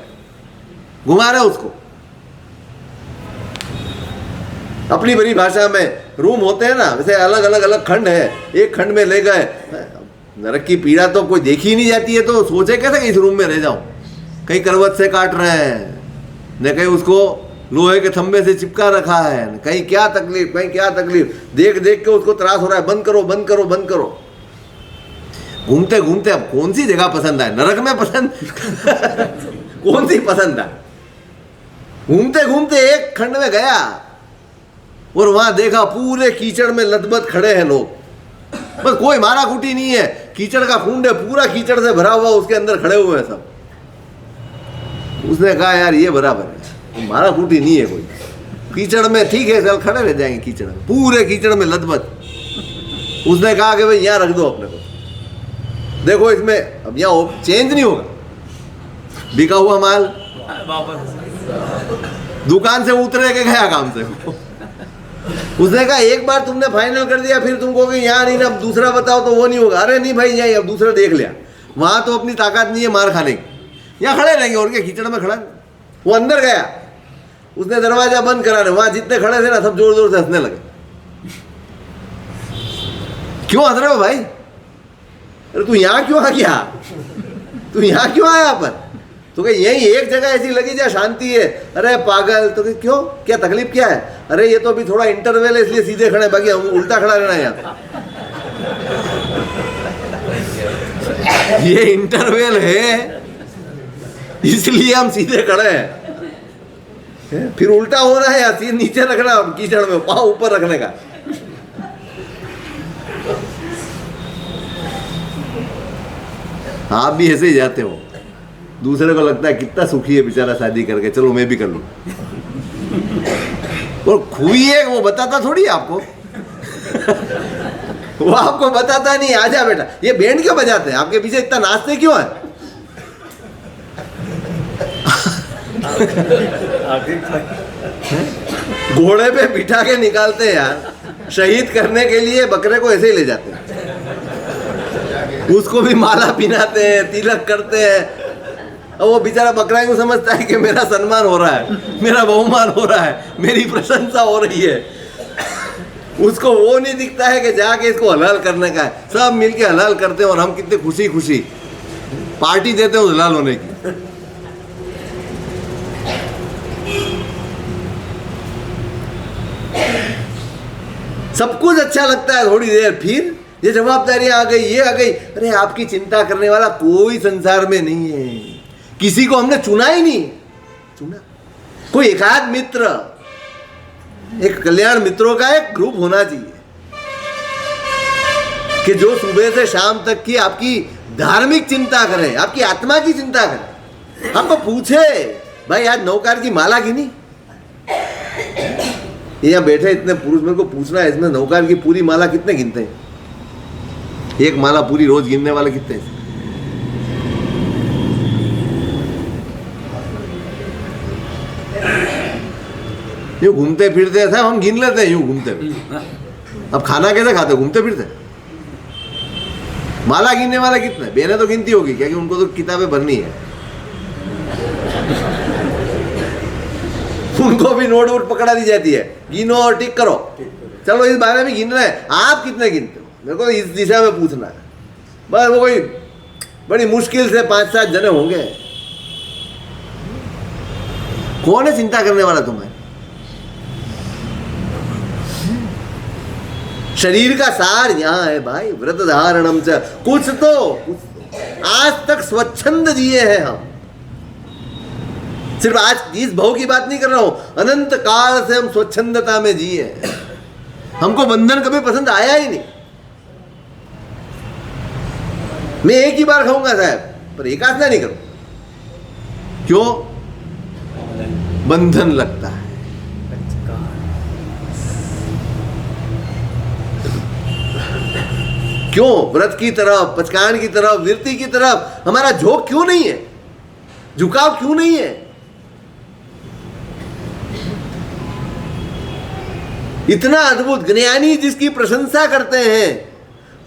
Speaker 1: घुमा रहे उसको अपनी बड़ी भाषा में। रूम होते हैं ना वैसे, अलग अलग खंड है, एक खंड में ले गए। नरक की पीड़ा तो कोई देखी नहीं जाती है, तो सोचे कैसे कि इस रूम में रह जाऊं। कहीं करवट से काट रहे हैं, न कहीं उसको लोहे के थंबे से चिपका रखा है, कहीं क्या तकलीफ, कहीं क्या तकलीफ, देख देख के उसको त्रास हो रहा है, बंद करो बंद करो बंद करो। घूमते घूमते अब कौन सी जगह पसंद आए, नरक में पसंद कौन सी पसंद आए। घूमते घूमते एक खंड में गया और वहां देखा पूरे कीचड़ में लदबद खड़े हैं लोग, बस कोई मारा कुटी नहीं है, कीचड़ का कुंड है पूरा कीचड़ से भरा हुआ, उसके अंदर खड़े हुए हैं सब। उसने कहा यार ये बराबर है, मारा कुटी नहीं है कोई, कीचड़ में ठीक है चल खड़े रह जाएंगे कीचड़ में, पूरे कीचड़ में लदबद। उसने कहा कि भाई यहाँ रख दो अपने को, देखो इसमें अब यहाँ चेंज नहीं होगा, बिका हुआ माल दुकान से उतरे के गया काम से। उसने कहा एक बार तुमने फाइनल कर दिया फिर तुम कहोगे यहाँ नहीं ना, अब दूसरा बताओ तो वो नहीं होगा। अरे नहीं भाई यहाँ, अब दूसरा देख लिया, वहां तो अपनी ताकत नहीं है मार खाने की, यहाँ खड़े रहेंगे और क्या, कीचड़ में खड़ा। वो अंदर गया, उसने दरवाजा बंद करा, वहां जितने खड़े थे ना सब जोर जोर से हंसने लगे। क्यों हंस रहे हो भाई, अरे तू यहाँ क्यों आ गया, तू यहाँ क्यों आया पर, तो कहीं यही एक जगह ऐसी लगी जहाँ शांति है। अरे पागल, तो क्यों, क्या तकलीफ क्या है, अरे ये तो अभी थोड़ा इंटरवल है इसलिए सीधे खड़े, बाकी हम उल्टा खड़ा रहना है यहाँ। ये इंटरवल है इसलिए हम सीधे खड़े हैं, फिर उल्टा होना है या सिर नीचे रखना कीचड़ में, पाँव ऊपर रखने का। आप भी ऐसे ही जाते हो, दूसरे को लगता है कितना सुखी है बेचारा शादी करके, चलो मैं भी कर लूं। और खुई है वो बताता थोड़ी आपको वो आपको बताता नहीं, आजा बेटा, ये बैंड क्यों बजाते हैं आपके पीछे, इतना नाचते क्यों है। घोड़े पे बिठा के निकालते हैं यार, शहीद करने के लिए बकरे को ऐसे ही ले जाते हैं, उसको भी माला पिनाते हैं, तिलक करते हैं। और वो बेचारा बकरा यूं समझता है कि मेरा सम्मान हो रहा है, मेरा बहुमान हो रहा है, मेरी प्रशंसा हो रही है। उसको वो नहीं दिखता है कि जाके इसको हलाल करने का है। सब मिलके हलाल करते हैं और हम कितने खुशी खुशी पार्टी देते हैं उस हलाल होने की। सब कुछ अच्छा लगता है थोड़ी देर, फिर ये जवाबदारी आ गई, ये आ गई। अरे आपकी चिंता करने वाला कोई संसार में नहीं है, किसी को हमने चुना ही नहीं। चुना कोई एकाध मित्र, एक कल्याण मित्रों का एक ग्रुप होना चाहिए कि जो सुबह से शाम तक की आपकी धार्मिक चिंता करे, आपकी आत्मा की चिंता करे, आपको पूछे भाई आज नौकार की माला गिनी। यहाँ बैठे इतने पुरुष, मेरे को पूछना है इसमें नौकार की पूरी माला कितने गिनते हैं, एक माला पूरी रोज गिनने वाले कितने हैं। यूं घूमते फिरते था, हम गिन लेते हैं यूं घूमते फिरते। अब खाना कैसे खाते, घूमते फिरते। माला गिनने वाले कितने, बहनें तो गिनती होगी क्योंकि उनको तो किताबें भरनी है, उनको भी नोट वोट पकड़ा दी जाती है, गिनो और टिक करो। चलो इस बारे में गिन रहे हैं, आप कितने गिनते हो मेरे को इस दिशा में पूछना है। बस वो कोई बड़ी मुश्किल से 5-7 जने होंगे। कौन है चिंता करने वाला तुम्हें? शरीर का सार यहाँ है भाई, व्रत धारणम च, कुछ तो आज तक स्वच्छंद जिए हैं हम। सिर्फ आज इस भाव की बात नहीं कर रहा हूं, अनंत काल से हम स्वच्छंदता में जिए हैं। हमको बंधन कभी पसंद आया ही नहीं। मैं एक ही बार खाऊंगा साहब, पर एकादना नहीं करूं। क्यों? बंधन लगता है। क्यों? व्रत की तरफ, पचकान की तरफ, विरति की तरफ हमारा झोंक क्यों नहीं है, झुकाव क्यों नहीं है? इतना अद्भुत ज्ञानी जिसकी प्रशंसा करते हैं,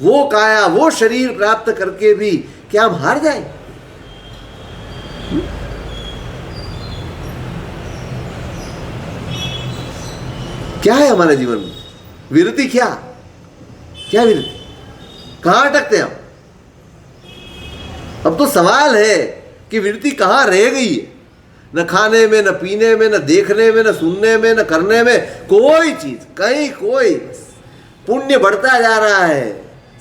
Speaker 1: वो काया, वो शरीर प्राप्त करके भी क्या हम हार जाए? क्या है हमारे जीवन में विरति? क्या क्या विरति? कहां अटकते हैं हम? अब तो सवाल है कि विरति कहां रह गई है, न खाने में, न पीने में, न देखने में, न सुनने में, न करने में, कोई चीज कहीं कोई। पुण्य बढ़ता जा रहा है,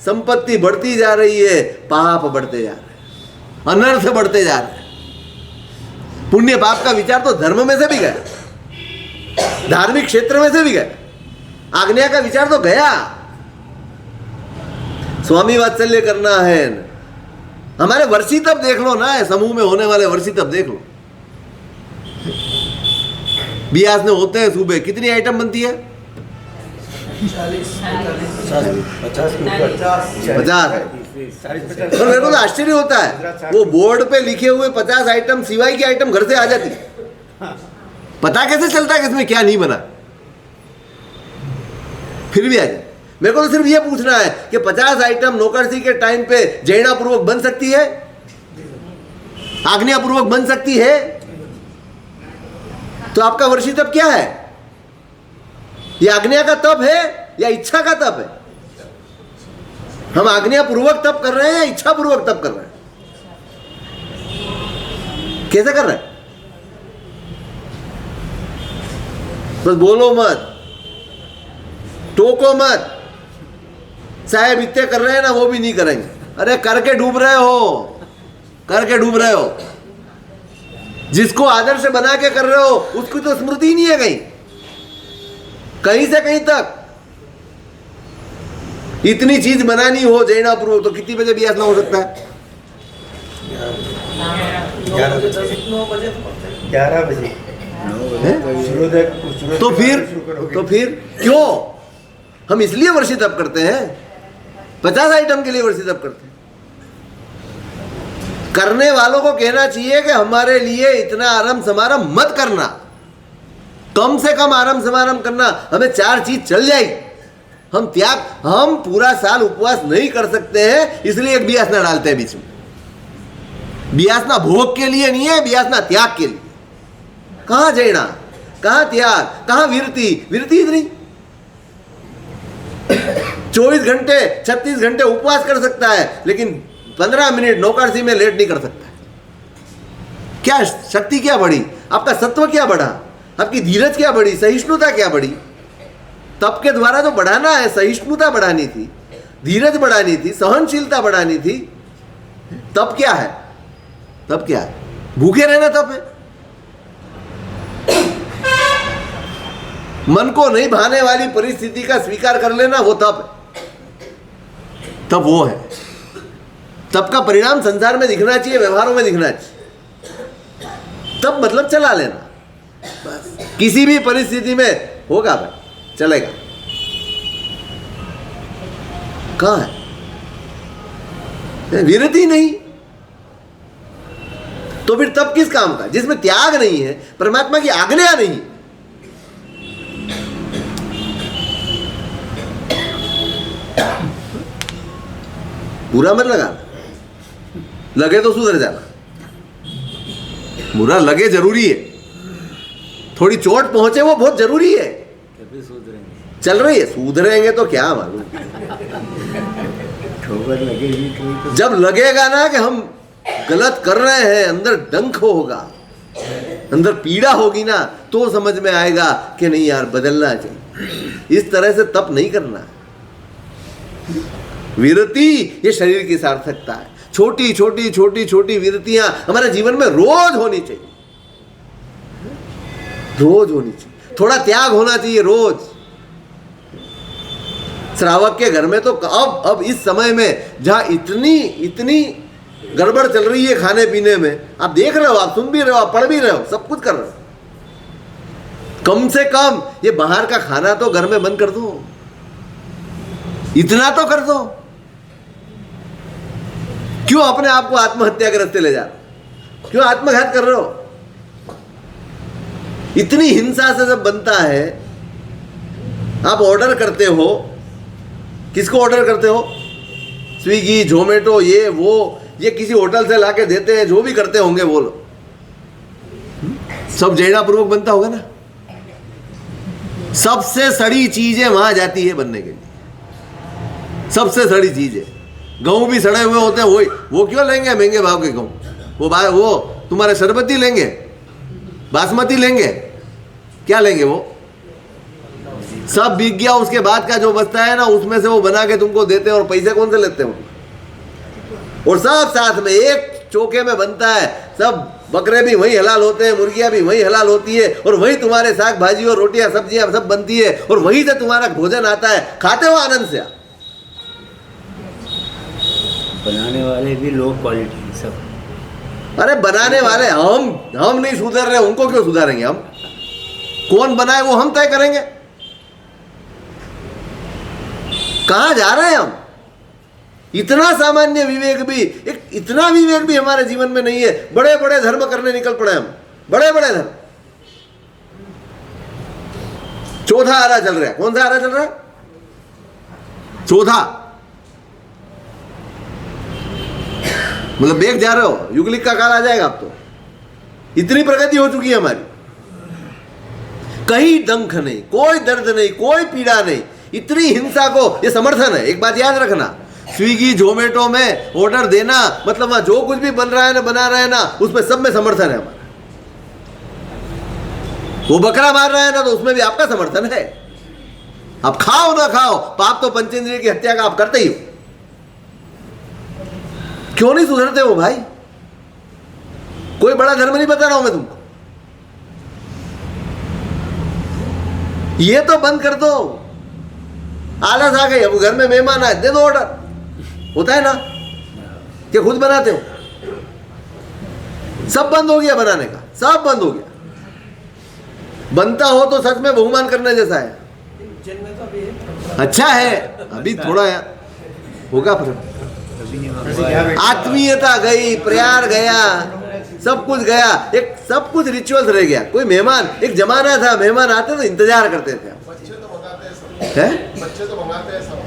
Speaker 1: संपत्ति बढ़ती जा रही है, पाप बढ़ते जा रहे हैं, अनर्थ बढ़ते जा रहे हैं। पुण्य पाप का विचार तो धर्म में से भी गया, धार्मिक क्षेत्र में से भी गया, आज्ञा का विचार तो गया। स्वामी वात्सल्य करना है, हमारे वर्षी तब देख लो ना, समूह में होने वाले वर्षी तब देख लो। बियास में होते हैं सुबह, कितनी आइटम बनती है?
Speaker 3: 50
Speaker 1: तो मेरे को तो आश्चर्य होता है, वो बोर्ड पे लिखे हुए 50 आइटम सिवाय की आइटम घर से आ जाती है। पता कैसे चलता है कि इसमें क्या नहीं बना, फिर भी आ जाए। मेरे को तो सिर्फ ये पूछना है कि 50 आइटम नौकरसी के टाइम पे जैनापूर्वक बन सकती है, आज्ञापूर्वक बन सकती है? तो आपका वर्षी तप क्या है? ये आज्ञा का तप है या इच्छा का तप है? हम आज्ञापूर्वक तप कर रहे हैं या इच्छा पूर्वक तप कर रहे हैं? कैसे कर रहे हैं? बस बोलो मत, टोको मत, साहब इतने कर रहे हैं ना, वो भी नहीं करेंगे। अरे करके डूब रहे हो, करके डूब रहे हो। जिसको आदर्श बना के कर रहे हो उसकी तो स्मृति ही नहीं है कहीं से कहीं तक। इतनी चीज बनानी हो जैनापूर्वक तो कितनी बजे भी ऐसा हो सकता है?
Speaker 3: 11 बजे।
Speaker 1: तो फिर क्यों हम इसलिए वर्षी तप करते हैं? 50 आइटम के लिए वर्षी तप करते हैं। करने वालों को कहना चाहिए कि हमारे लिए इतना आरम समारम मत करना, कम से कम आरम समारम करना, हमें 4 चीज चल जाएगी। हम त्याग, हम पूरा साल उपवास नहीं कर सकते हैं, इसलिए एक बियासना डालते हैं बीच में। बियासना भोग के लिए नहीं है, बियासना त्याग के लिए। कहां जैना, कहां त्याग, कहां विरति? विरति इतनी 24 घंटे 36 घंटे उपवास कर सकता है, लेकिन 15 मिनट नौकरसी में लेट नहीं कर सकता। क्या शक्ति क्या बढ़ी? आपका सत्व क्या बढ़ा? आपकी धीरज क्या बढ़ी? सहिष्णुता क्या बढ़ी? तप के द्वारा जो बढ़ाना है, सहिष्णुता बढ़ानी थी, धीरज बढ़ानी थी, सहनशीलता बढ़ानी थी। तप क्या है? तप क्या है? भूखे रहना तप है। मन को नहीं भाने वाली परिस्थिति का स्वीकार कर लेना, वो तप है। तब वो है। तब का परिणाम संसार में दिखना चाहिए, व्यवहारों में दिखना चाहिए। तब मतलब चला लेना, बस किसी भी परिस्थिति में होगा भाई, चलेगा। कहां है? विरति नहीं। तो फिर तब किस काम का? जिसमें त्याग नहीं है, परमात्मा की आज्ञा नहीं। बुरा मत लगाना, लगे तो सुधर जाना। बुरा लगे जरूरी है, थोड़ी चोट पहुंचे वो बहुत जरूरी है। चल रही है, सुधरेंगे तो क्या मालूम।
Speaker 3: ठोकर लगेगी तो
Speaker 1: जब लगेगा ना कि हम गलत कर रहे हैं, अंदर डंक होगा, अंदर पीड़ा होगी ना, तो समझ में आएगा कि नहीं यार बदलना चाहिए। इस तरह से तप नहीं करना। विरति ये शरीर की सार्थकता है। छोटी छोटी छोटी छोटी विरतियां हमारे जीवन में रोज होनी चाहिए, रोज होनी चाहिए। थोड़ा त्याग होना चाहिए रोज। श्रावक के घर में तो अब इस समय में जहां इतनी इतनी गड़बड़ चल रही है खाने पीने में, आप देख रहे हो, आप सुन भी रहे हो, आप पढ़ भी रहे हो, सब कुछ कर रहे हो। कम से कम ये बाहर का खाना तो घर में बंद कर दो, इतना तो कर दो। क्यों अपने आप को आत्महत्या के रास्ते ले जा रहे हो? क्यों आत्मघात कर रहे हो? इतनी हिंसा से जब बनता है, आप ऑर्डर करते हो, किसको ऑर्डर करते हो? स्विगी, जोमेटो, ये वो, ये किसी होटल से लाके देते हैं, जो भी करते होंगे वो लोग, सब जैनापूर्वक बनता होगा ना। सबसे सड़ी चीजें वहां जाती है बनने के लिए, सबसे सड़ी चीजें। गेहूं भी सड़े हुए होते हैं, वो क्यों लेंगे महंगे भाव के गेहूं? वो तुम्हारे शरबती लेंगे, बासमती लेंगे, क्या लेंगे? वो सब बिक गया, उसके बाद का जो बचता है ना उसमें से वो बना के तुमको देते हैं, और पैसे कौन से लेते हो? और सब साथ में एक चौके में बनता है, सब बकरे भी वही हलाल होते हैं, मुर्गियां भी वही हलाल होती है, और वही तुम्हारे साग भाजी और रोटियां सब्जियां सब बनती है, और वहीं से तुम्हारा भोजन आता है, खाते हो आनंद से।
Speaker 3: बनाने वाले भी लो क्वालिटी सब।
Speaker 1: अरे बनाने वाले हम नहीं सुधर रहे, उनको क्यों सुधारेंगे हम? कौन बनाए वो हम तय करेंगे। कहां जा रहे हैं हम? इतना सामान्य विवेक भी, एक इतना विवेक भी हमारे जीवन में नहीं है। बड़े बड़े धर्म करने निकल पड़े हम, बड़े बड़े धर्म। चौथा आरा चल रहा है। कौन सा आरा चल रहा है? चौथा। मतलब बेग जा रहे हो, युगलिक का काल आ जाएगा अब तो। इतनी प्रगति हो चुकी है हमारी, कहीं डंख नहीं, कोई दर्द नहीं, कोई पीड़ा नहीं, इतनी हिंसा को ये समर्थन है। एक बात याद रखना, स्विगी जोमेटो में ऑर्डर देना मतलब वहां जो कुछ भी बन रहा है ना, बना रहा है ना, उसमें सब में समर्थन है हमारा। वो बकरा मार रहा है ना, तो उसमें भी आपका समर्थन है। आप खाओ ना खाओ, पाप तो पंचेंद्रिय की हत्या का आप करते ही हो। क्यों नहीं सुधरते हो भाई? कोई बड़ा धर्म नहीं बता रहा हूं मैं तुमको। ये तो बंद कर दो। आलस आ गई, अब घर में मेहमान आए, दे दो ऑर्डर। होता है ना कि खुद बनाते हो? सब बंद हो गया बनाने का, सब बंद हो गया। बनता हो तो सच में बहुमान करने जैसा है। अच्छा है, अभी थोड़ा होगा फर्क। आत्मीयता गई, प्यार गया, सब कुछ गया, एक सब कुछ रिचुअल्स रह गया। कोई मेहमान, एक जमाना था मेहमान आते तो इंतजार करते थे।
Speaker 4: बच्चे तो मंगाते हैं सब,
Speaker 1: हैं?
Speaker 4: बच्चे तो मंगाते हैं सब।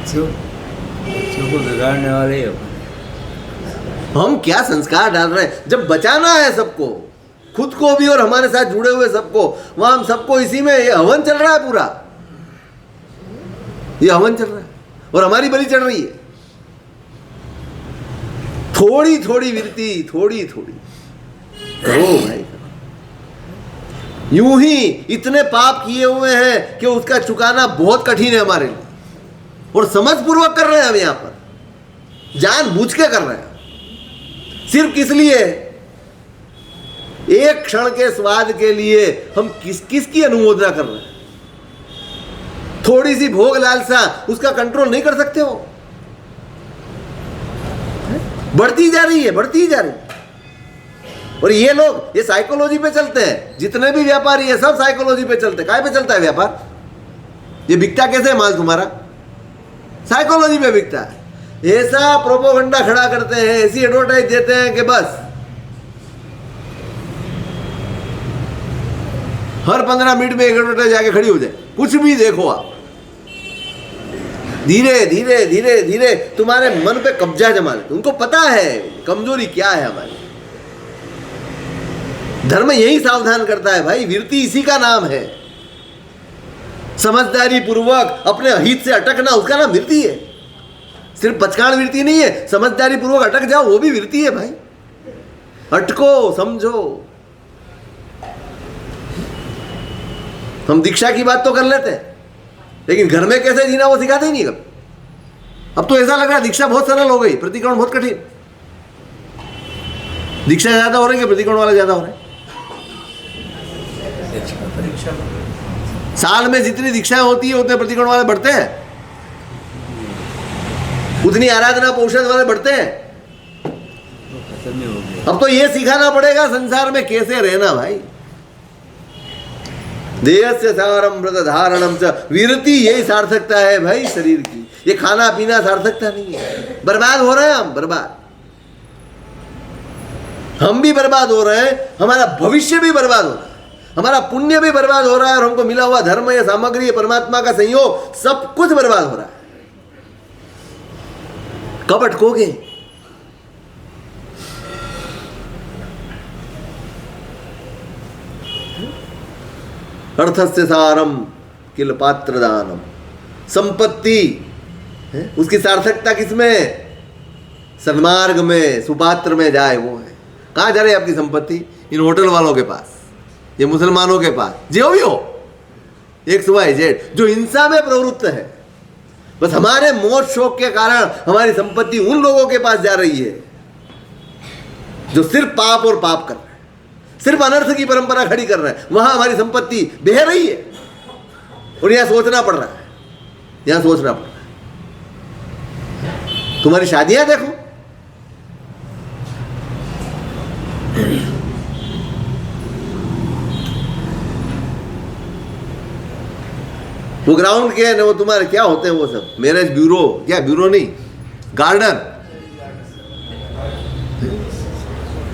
Speaker 3: बच्चों को बिगाड़ने वाले ही अपन।
Speaker 1: हम क्या संस्कार डाल रहे हैं? जब बचाना है सबको, खुद को भी और हमारे साथ जुड़े हुए सबको, वहां हम सबको इसी में ये हवन चल रहा है पूरा। ये हवन चल रहा है और हमारी बलि चढ़ रही है। थोड़ी थोड़ी विरती, थोड़ी थोड़ी करो भाई। यूं ही इतने पाप किए हुए हैं कि उसका चुकाना बहुत कठिन है हमारे लिए, और समझपूर्वक कर रहे हैं हम। यहां पर जानबूझ के कर रहे हैं। सिर्फ किस लिए? एक क्षण के स्वाद के लिए हम किसकी अनुमोदना कर रहे हैं? थोड़ी सी भोग लालसा, उसका कंट्रोल नहीं कर सकते हो? बढ़ती जा रही है, बढ़ती जा रही है। और ये लोग ये साइकोलॉजी पे चलते हैं। जितने भी व्यापारी है सब साइकोलॉजी पे चलते हैं। काय पे चलता है व्यापार? ये बिकता कैसे है माल तुम्हारा? साइकोलॉजी पे बिकता है। ऐसा प्रोपोगंडा खड़ा करते हैं, ऐसी एडवर्टाइज देते हैं कि बस हर 15 मिनट में एक एडवर्टाइज आके खड़ी हो जाए। कुछ भी देखो आप, धीरे धीरे धीरे धीरे तुम्हारे मन पे कब्जा जमा लेते। उनको पता है कमजोरी क्या है हमारी। धर्म यही सावधान करता है भाई, विरति इसी का नाम है। समझदारी पूर्वक अपने हित से अटकना, उसका नाम विरति है। सिर्फ पचकाण विरति नहीं है, समझदारी पूर्वक अटक जाओ वो भी विरति है भाई। अटको, समझो। हम दीक्षा की बात तो कर लेते हैं, लेकिन घर में कैसे जीना वो सिखाते ही नहीं कभी। अब तो ऐसा लग रहा है दीक्षा बहुत सरल हो गई, प्रतिक्रमण बहुत कठिन। दीक्षा ज्यादा हो रही है, प्रतिक्रमण वाले ज्यादा हो रहे हैं। साल में जितनी दीक्षाएं होती है उतने प्रतिक्रमण वाले बढ़ते हैं, उतनी आराधना पौषध वाले बढ़ते हैं। अब तो ये सिखाना पड़ेगा संसार में कैसे रहना भाई। देहस्य सारम व्रत धारणम च विरति, यही सार्थकता है भाई शरीर की। ये खाना पीना सार्थकता नहीं है। बर्बाद हो रहे हैं हम, बर्बाद। हम भी बर्बाद हो रहे हैं, हमारा भविष्य भी बर्बाद हो रहा है, हमारा पुण्य भी बर्बाद हो रहा है, और हमको मिला हुआ धर्म या सामग्री या परमात्मा का संयोग सब कुछ बर्बाद हो रहा है। कब अटकोगे? अर्थस्य सारम किल पात्र दानम। संपत्ति है, उसकी सार्थकता किसमें? सन्मार्ग में, सुपात्र में जाए वो है। कहाँ जा रही है आपकी संपत्ति? इन होटल वालों के पास, ये मुसलमानों के पास, जो भी हो, XYZ जो हिंसा में प्रवृत्त है, बस हमारे मौज शौक के कारण हमारी संपत्ति उन लोगों के पास जा रही है जो सिर्फ पाप और पाप कर रहे हैं, सिर्फ अनर्थ की परंपरा खड़ी कर रहे हैं। वहां हमारी संपत्ति बह रही है और यहां सोचना पड़ रहा है, यहां सोचना पड़ रहा है। तुम्हारी शादियां देखो, वो ग्राउंड के है वो तुम्हारे क्या होते हैं, वो सब मैरिज ब्यूरो, क्या ब्यूरो नहीं, गार्डन,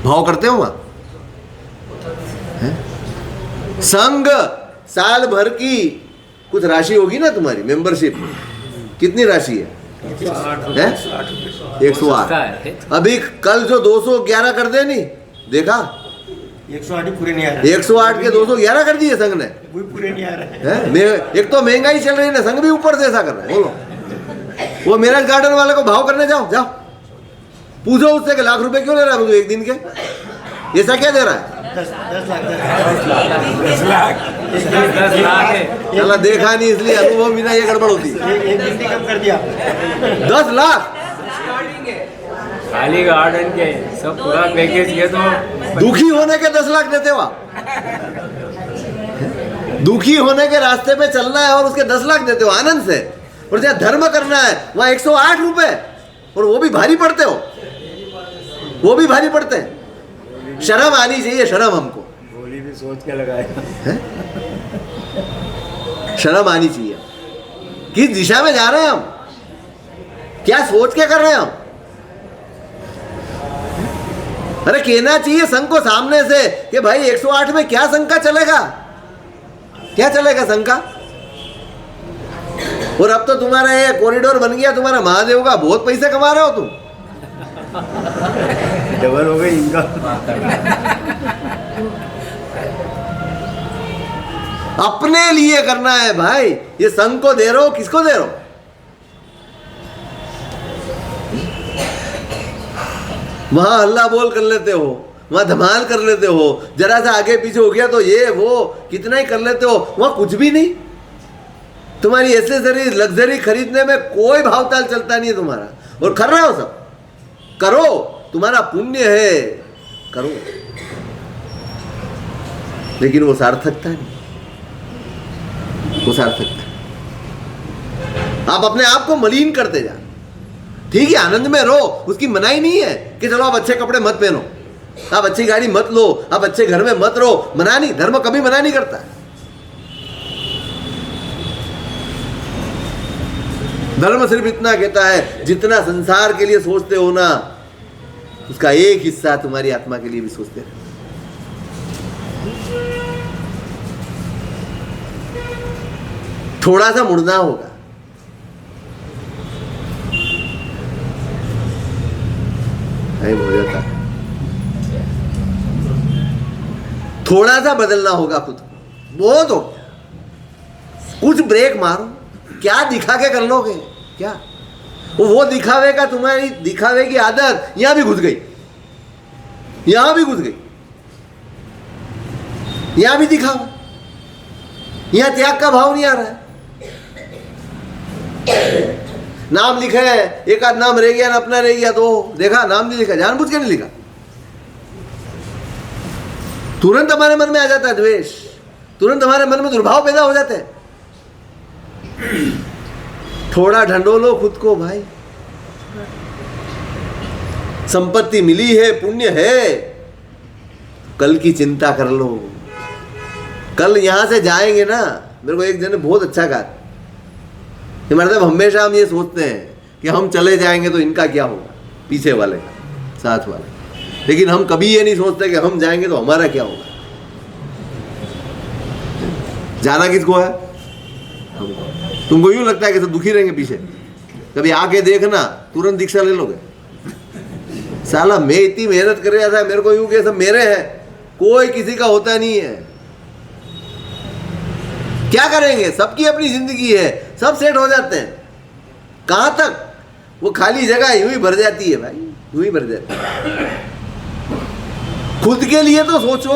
Speaker 1: भाव करते हो वहां। संघ साल भर की कुछ राशि होगी ना तुम्हारी, मेंबरशिप कितनी राशि है? 108। अभी कल जो 211 कर दे नहीं देखा,
Speaker 5: 108 ही पूरे नहीं आ रहा
Speaker 1: 108 के 211 कर दिए संघ ने।
Speaker 5: वही पूरे नहीं आ रहा है।
Speaker 1: एक तो महंगाई चल रही है ना, संघ भी ऊपर से ऐसा कर रहा है। बोलो, वो मैरिज गार्डन वाले को भाव करने जाओ, जाओ पूछो उससे कि लाख रुपए क्यों ले रहा है मुझे एक दिन के, ऐसा क्या दे रहा है?
Speaker 5: 10 लाख
Speaker 2: 10 लाख है।
Speaker 1: चला देखा नहीं इसलिए अनुभव बिना ये गड़बड़ होती है।
Speaker 5: एक दिन कम कर दिया
Speaker 1: 10 लाख
Speaker 3: खाली गार्डन के सब पूरा पैकेज ये तो
Speaker 1: दुखी होने के 10 लाख देते हो आप? दुखी होने के रास्ते पे चलना है और उसके 10 लाख देते हो आनंद से, और जहाँ धर्म करना है वहां 108 रुपए, और वो भी भारी पड़ते हो, वो भी भारी पड़ते हैं। शर्म आनी चाहिए, शर्म हमको,
Speaker 3: गोली भी सोच के लगाया।
Speaker 1: शर्म आनी चाहिए। किस दिशा में जा रहे हैं हम, क्या सोच के कर रहे हैं हम? अरे कहना चाहिए संघ को सामने से कि भाई 108 में क्या संघ का चलेगा, क्या चलेगा संघ का। और अब तो तुम्हारा ये कॉरिडोर बन गया तुम्हारा महादेव का, बहुत पैसे कमा रहे हो तुम।
Speaker 3: डबल हो गई इनका।
Speaker 1: अपने लिए करना है भाई, ये संघ को दे रहे हो, किसको दे रहे हो? वहां हल्ला बोल कर लेते हो, वहां धमाल कर लेते हो, जरा सा आगे पीछे हो गया तो ये वो कितना ही कर लेते हो, वहां कुछ भी नहीं। तुम्हारी एसेसरी लग्जरी खरीदने में कोई भावताल चलता नहीं है तुम्हारा, और कर रहे हो सब। करो, तुम्हारा पुण्य है, करो, लेकिन वो सार्थकता नहीं, वो सार्थकता। आप अपने आप को मलिन करते जा। ठीक है, आनंद में रहो, उसकी मनाही नहीं है कि चलो आप अच्छे कपड़े मत पहनो, आप अच्छी गाड़ी मत लो, आप अच्छे घर में मत रहो, मना नहीं, धर्म कभी मना नहीं करता। धर्म सिर्फ इतना कहता है जितना संसार के लिए सोचते हो ना, उसका एक हिस्सा तुम्हारी आत्मा के लिए भी सोचते रहो। थोड़ा सा मुड़ना होगा, हो जाता है, थोड़ा सा बदलना होगा खुद को, बहुत हो गया। कुछ ब्रेक मारो, क्या दिखा के कर लोगे क्या? वो दिखावे का, तुम्हारी दिखावे की आदत यहां भी घुस गई, यहां भी घुस गई, यहां भी दिखाओ, यहां त्याग का भाव नहीं आ रहा है। नाम लिखा है, एक आध नाम रह गया ना, अपना रह गया, तो देखा नाम नहीं लिखा, जानबूझ के नहीं लिखा, तुरंत हमारे मन में आ जाता है द्वेष, तुरंत हमारे मन में दुर्भाव पैदा हो जाते हैं। थोड़ा ढंढोलो खुद को भाई, संपत्ति मिली है, पुण्य है, कल की चिंता कर लो। कल यहां से जाएंगे ना, मेरे को एक जन ने बहुत अच्छा कहा, मतलब हमेशा हम ये सोचते हैं कि हम चले जाएंगे तो इनका क्या होगा, पीछे वाले का, साथ वाले, लेकिन हम कभी ये नहीं सोचते कि हम जाएंगे तो हमारा क्या होगा। जाना किसको है? तुमको यूं लगता है कि सब दुखी रहेंगे पीछे, कभी आके देखना तुरंत दीक्षा ले लोगे। साला मैं इतनी मेहनत कर रहा था, मेरे को यूं कि सब मेरे हैं, कोई किसी का होता नहीं है। क्या करेंगे, सबकी अपनी जिंदगी है, सब सेट हो जाते हैं। कहां तक वो खाली जगह यूं ही भर जाती है भाई, यूं ही भर जाती है। खुद के लिए तो सोचो,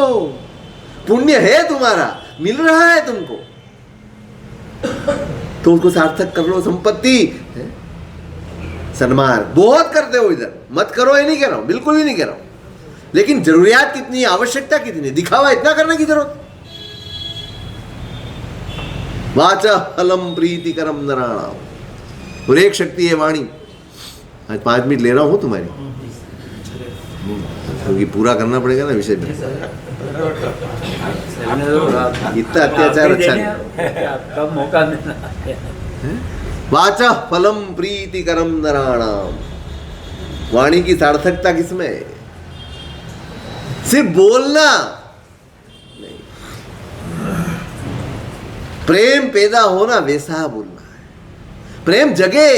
Speaker 1: पुण्य है तुम्हारा, मिल रहा है तुमको तो उसको सार्थक कर लो। संपत्ति है, सन्मान बहुत करते हो इधर, मत करो ये नहीं कह रहा हूं, बिल्कुल भी नहीं कह रहा हूं, लेकिन जरूरियात कितनी है, आवश्यकता कितनी है, दिखावा इतना करने की जरूरत। वाचा फलम प्रीति करम नराणाम, और एक शक्ति है वाणी। आज 5 मिनट ले रहा हूं तुम्हारी, क्योंकि पूरा करना पड़ेगा ना विषय में। इतना अत्याचार अच्छा नहीं।
Speaker 3: आपका मौका मिला।
Speaker 1: वाचा फलम प्रीति करम नराणाम, वाणी की सार्थकता किसमें है? सिर्फ बोलना नहीं, प्रेम पैदा होना वैसा बोलना है। प्रेम जगे,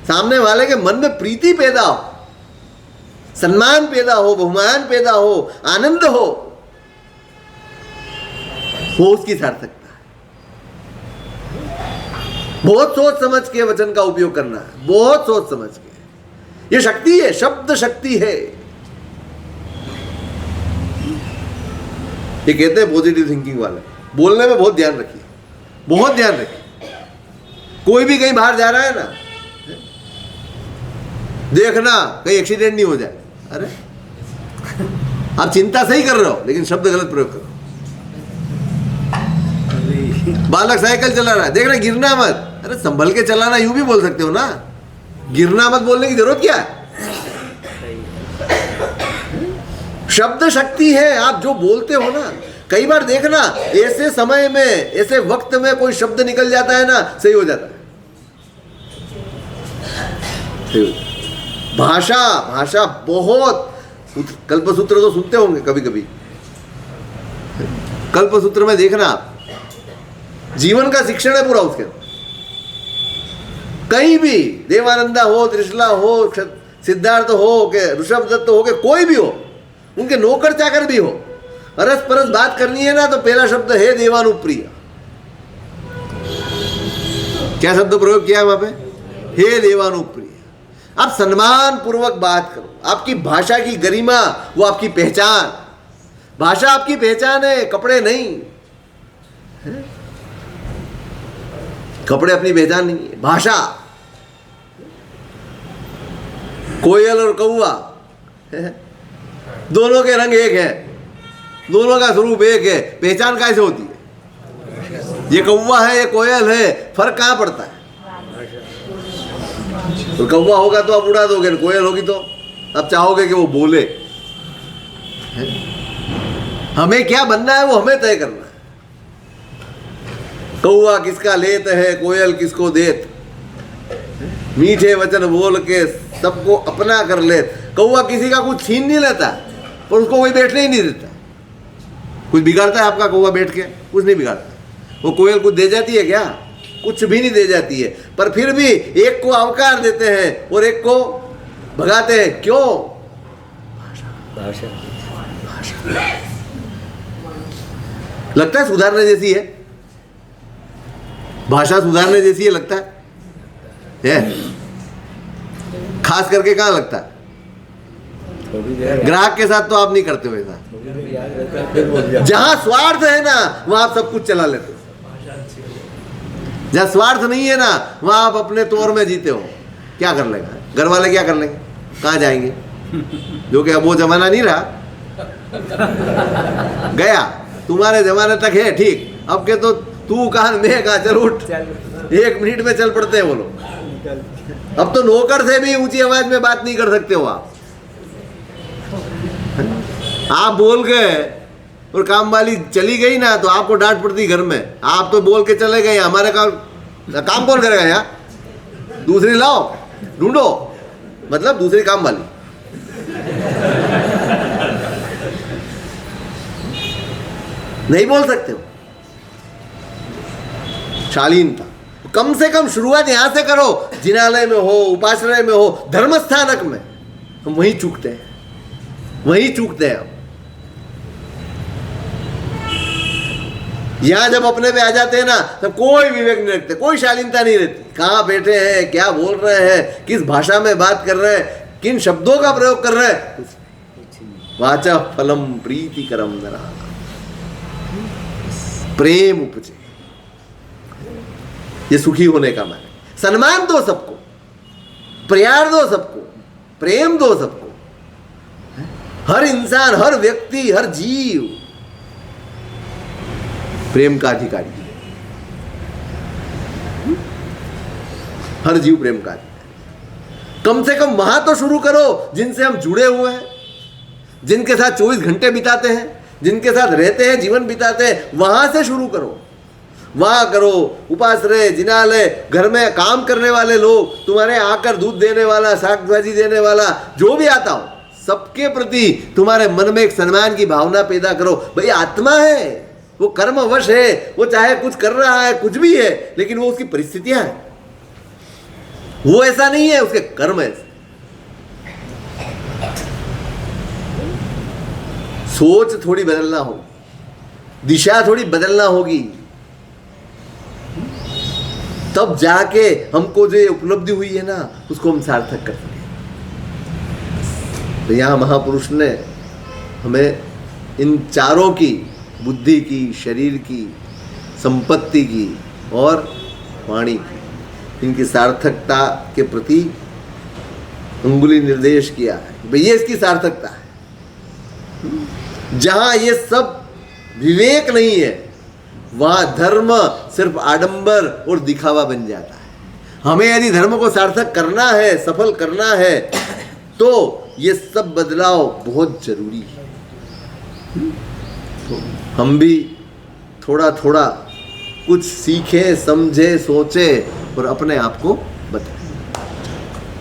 Speaker 1: सामने वाले के मन में प्रीति पैदा हो, सम्मान पैदा हो, बहुमान पैदा हो, आनंद हो, वो उसकी सार्थकता है। बहुत सोच समझ के वचन का उपयोग करना है, बहुत सोच समझ के। ये शक्ति है, शब्द शक्ति है। ये कहते हैं पॉजिटिव थिंकिंग वाले, बोलने में बहुत ध्यान रखिए, बहुत ध्यान रखिए। कोई भी कहीं बाहर जा रहा है ना, देखना कहीं एक्सीडेंट नहीं हो जाए। अरे आप चिंता सही कर रहे हो, लेकिन शब्द गलत प्रयोग करो। बालक साइकिल चला रहा है, देखना गिरना मत। अरे संभल के चलाना यूं भी बोल सकते हो ना, गिरना मत बोलने की जरूरत क्या है? शब्द शक्ति है। आप जो बोलते हो ना, कई बार देखना ऐसे समय में, ऐसे वक्त में कोई शब्द निकल जाता है ना, सही हो जाता है। भाषा, भाषा बहुत, कल्पसूत्र तो सुनते होंगे कभी कभी। कल्पसूत्र में देखना आप, जीवन का शिक्षण है पूरा उसके। कहीं भी देवानंदा हो, त्रिशला हो, सिद्धार्थ हो के ऋषभ दत्त हो के कोई भी हो, उनके नौकर चाकर भी हो, अरस परस बात करनी है ना, तो पहला शब्द है देवानुप्रिय। क्या शब्द प्रयोग किया है वहां पे? हे देवानुप्रिय। आप सम्मान पूर्वक बात करो। आपकी भाषा की गरिमा, वो आपकी पहचान। भाषा आपकी पहचान है, कपड़े नहीं है? कपड़े अपनी पहचान नहीं है, भाषा। कोयल और कौवा दोनों के रंग एक है, दोनों का स्वरूप एक है, पहचान कैसे होती है? ये कौवा है, ये कोयल है, फर्क कहां पड़ता है? तो कौवा होगा तो आप उड़ा दोगे, कोयल होगी तो आप चाहोगे कि वो बोले। हमें क्या बनना है वो हमें तय करना है। कौवा किसका लेत है, कोयल किसको देत, मीठे वचन बोल के सबको अपना कर ले। कौवा किसी का कुछ छीन नहीं लेता, पर उसको कोई बैठने ही नहीं देता। कुछ बिगाड़ता है आपका कौवा बैठ के? कुछ नहीं बिगाड़ता। वो कोयल कुछ दे जाती है क्या? कुछ भी नहीं दे जाती है, पर फिर भी एक को अवकार देते हैं और एक को भगाते हैं। क्यों?
Speaker 3: भाषा।
Speaker 1: लगता है सुधारने जैसी है, भाषा सुधारने जैसी है, लगता है? खास करके कहाँ लगता है? ग्राहक के साथ तो आप नहीं करते हो ऐसा। जहां स्वार्थ है ना, वहां आप सब कुछ चला लेते हो। जहां स्वार्थ नहीं है ना, वहां आप अपने तौर में जीते हो। क्या कर लेगा घर वाले, क्या कर लेंगे, कहाँ जाएंगे? जो कि अब वो जमाना नहीं रहा, गया। तुम्हारे जमाने तक है ठीक, अब के तो तू कहा मैं कहा, चल उठ, 1 मिनट में चल पड़ते हैं वो लोग। अब तो नौकर से भी ऊंची आवाज में बात नहीं कर सकते हो आप बोल गए और काम वाली चली गई ना, तो आपको डांट पड़ती घर में। आप तो बोल के चले गए, हमारे काम कौन करेगा यहाँ? दूसरी लाओ, ढूंढो, मतलब दूसरी काम वाली। नहीं बोल सकते हो। शालीनता, कम से कम शुरुआत यहां से करो। जिनालय में हो, उपाश्रय में हो, धर्म स्थानक में, हम वहीं चूकते हैं, वहीं चूकते हैं हम। यहां जब अपने पे आ जाते हैं ना, तब कोई विवेक नहीं रखते, कोई शालीनता नहीं रहती। कहाँ बैठे हैं, क्या बोल रहे हैं, किस भाषा में बात कर रहे हैं, किन शब्दों का प्रयोग कर रहे हैं, वाचा फलम प्रीतिकरम नरा, प्रेम उपजे, ये सुखी होने का मान है। सम्मान दो सबको, प्यार दो सबको, प्रेम दो सबको। हर इंसान, हर व्यक्ति, हर जीव प्रेम का अधिकारी है। हर जीव प्रेम का अधिकारी। कम से कम वहां तो शुरू करो जिनसे हम जुड़े हुए हैं, जिनके साथ 24 घंटे बिताते हैं, जिनके साथ रहते हैं, जीवन बिताते हैं, वहां से शुरू करो। वहां करो। उपाश्रय, जिनालय, घर में काम करने वाले लोग, तुम्हारे आकर दूध देने वाला, शाक भाजी देने वाला, जो भी आता हो, सबके प्रति तुम्हारे मन में एक सम्मान की भावना पैदा करो। भाई आत्मा है, वो कर्मवश है, वो चाहे कुछ कर रहा है, कुछ भी है, लेकिन वो उसकी परिस्थितियां हैं, वो ऐसा नहीं है, उसके कर्म ऐसे। सोच थोड़ी बदलना होगी, दिशा थोड़ी बदलना होगी, तब जाके हमको जो ये उपलब्धि हुई है ना, उसको हम सार्थक कर सकें। तो यहाँ महापुरुष ने हमें इन चारों की, बुद्धि की, शरीर की, संपत्ति की और वाणी की, इनकी सार्थकता के प्रति अंगुली निर्देश किया है। भाई ये इसकी सार्थकता है। जहां ये सब विवेक नहीं है, वहां धर्म सिर्फ आडंबर और दिखावा बन जाता है। हमें यदि धर्म को सार्थक करना है, सफल करना है, तो ये सब बदलाव बहुत जरूरी है। तो हम भी थोड़ा थोड़ा कुछ सीखें, समझे, सोचें और अपने आप को बताएं।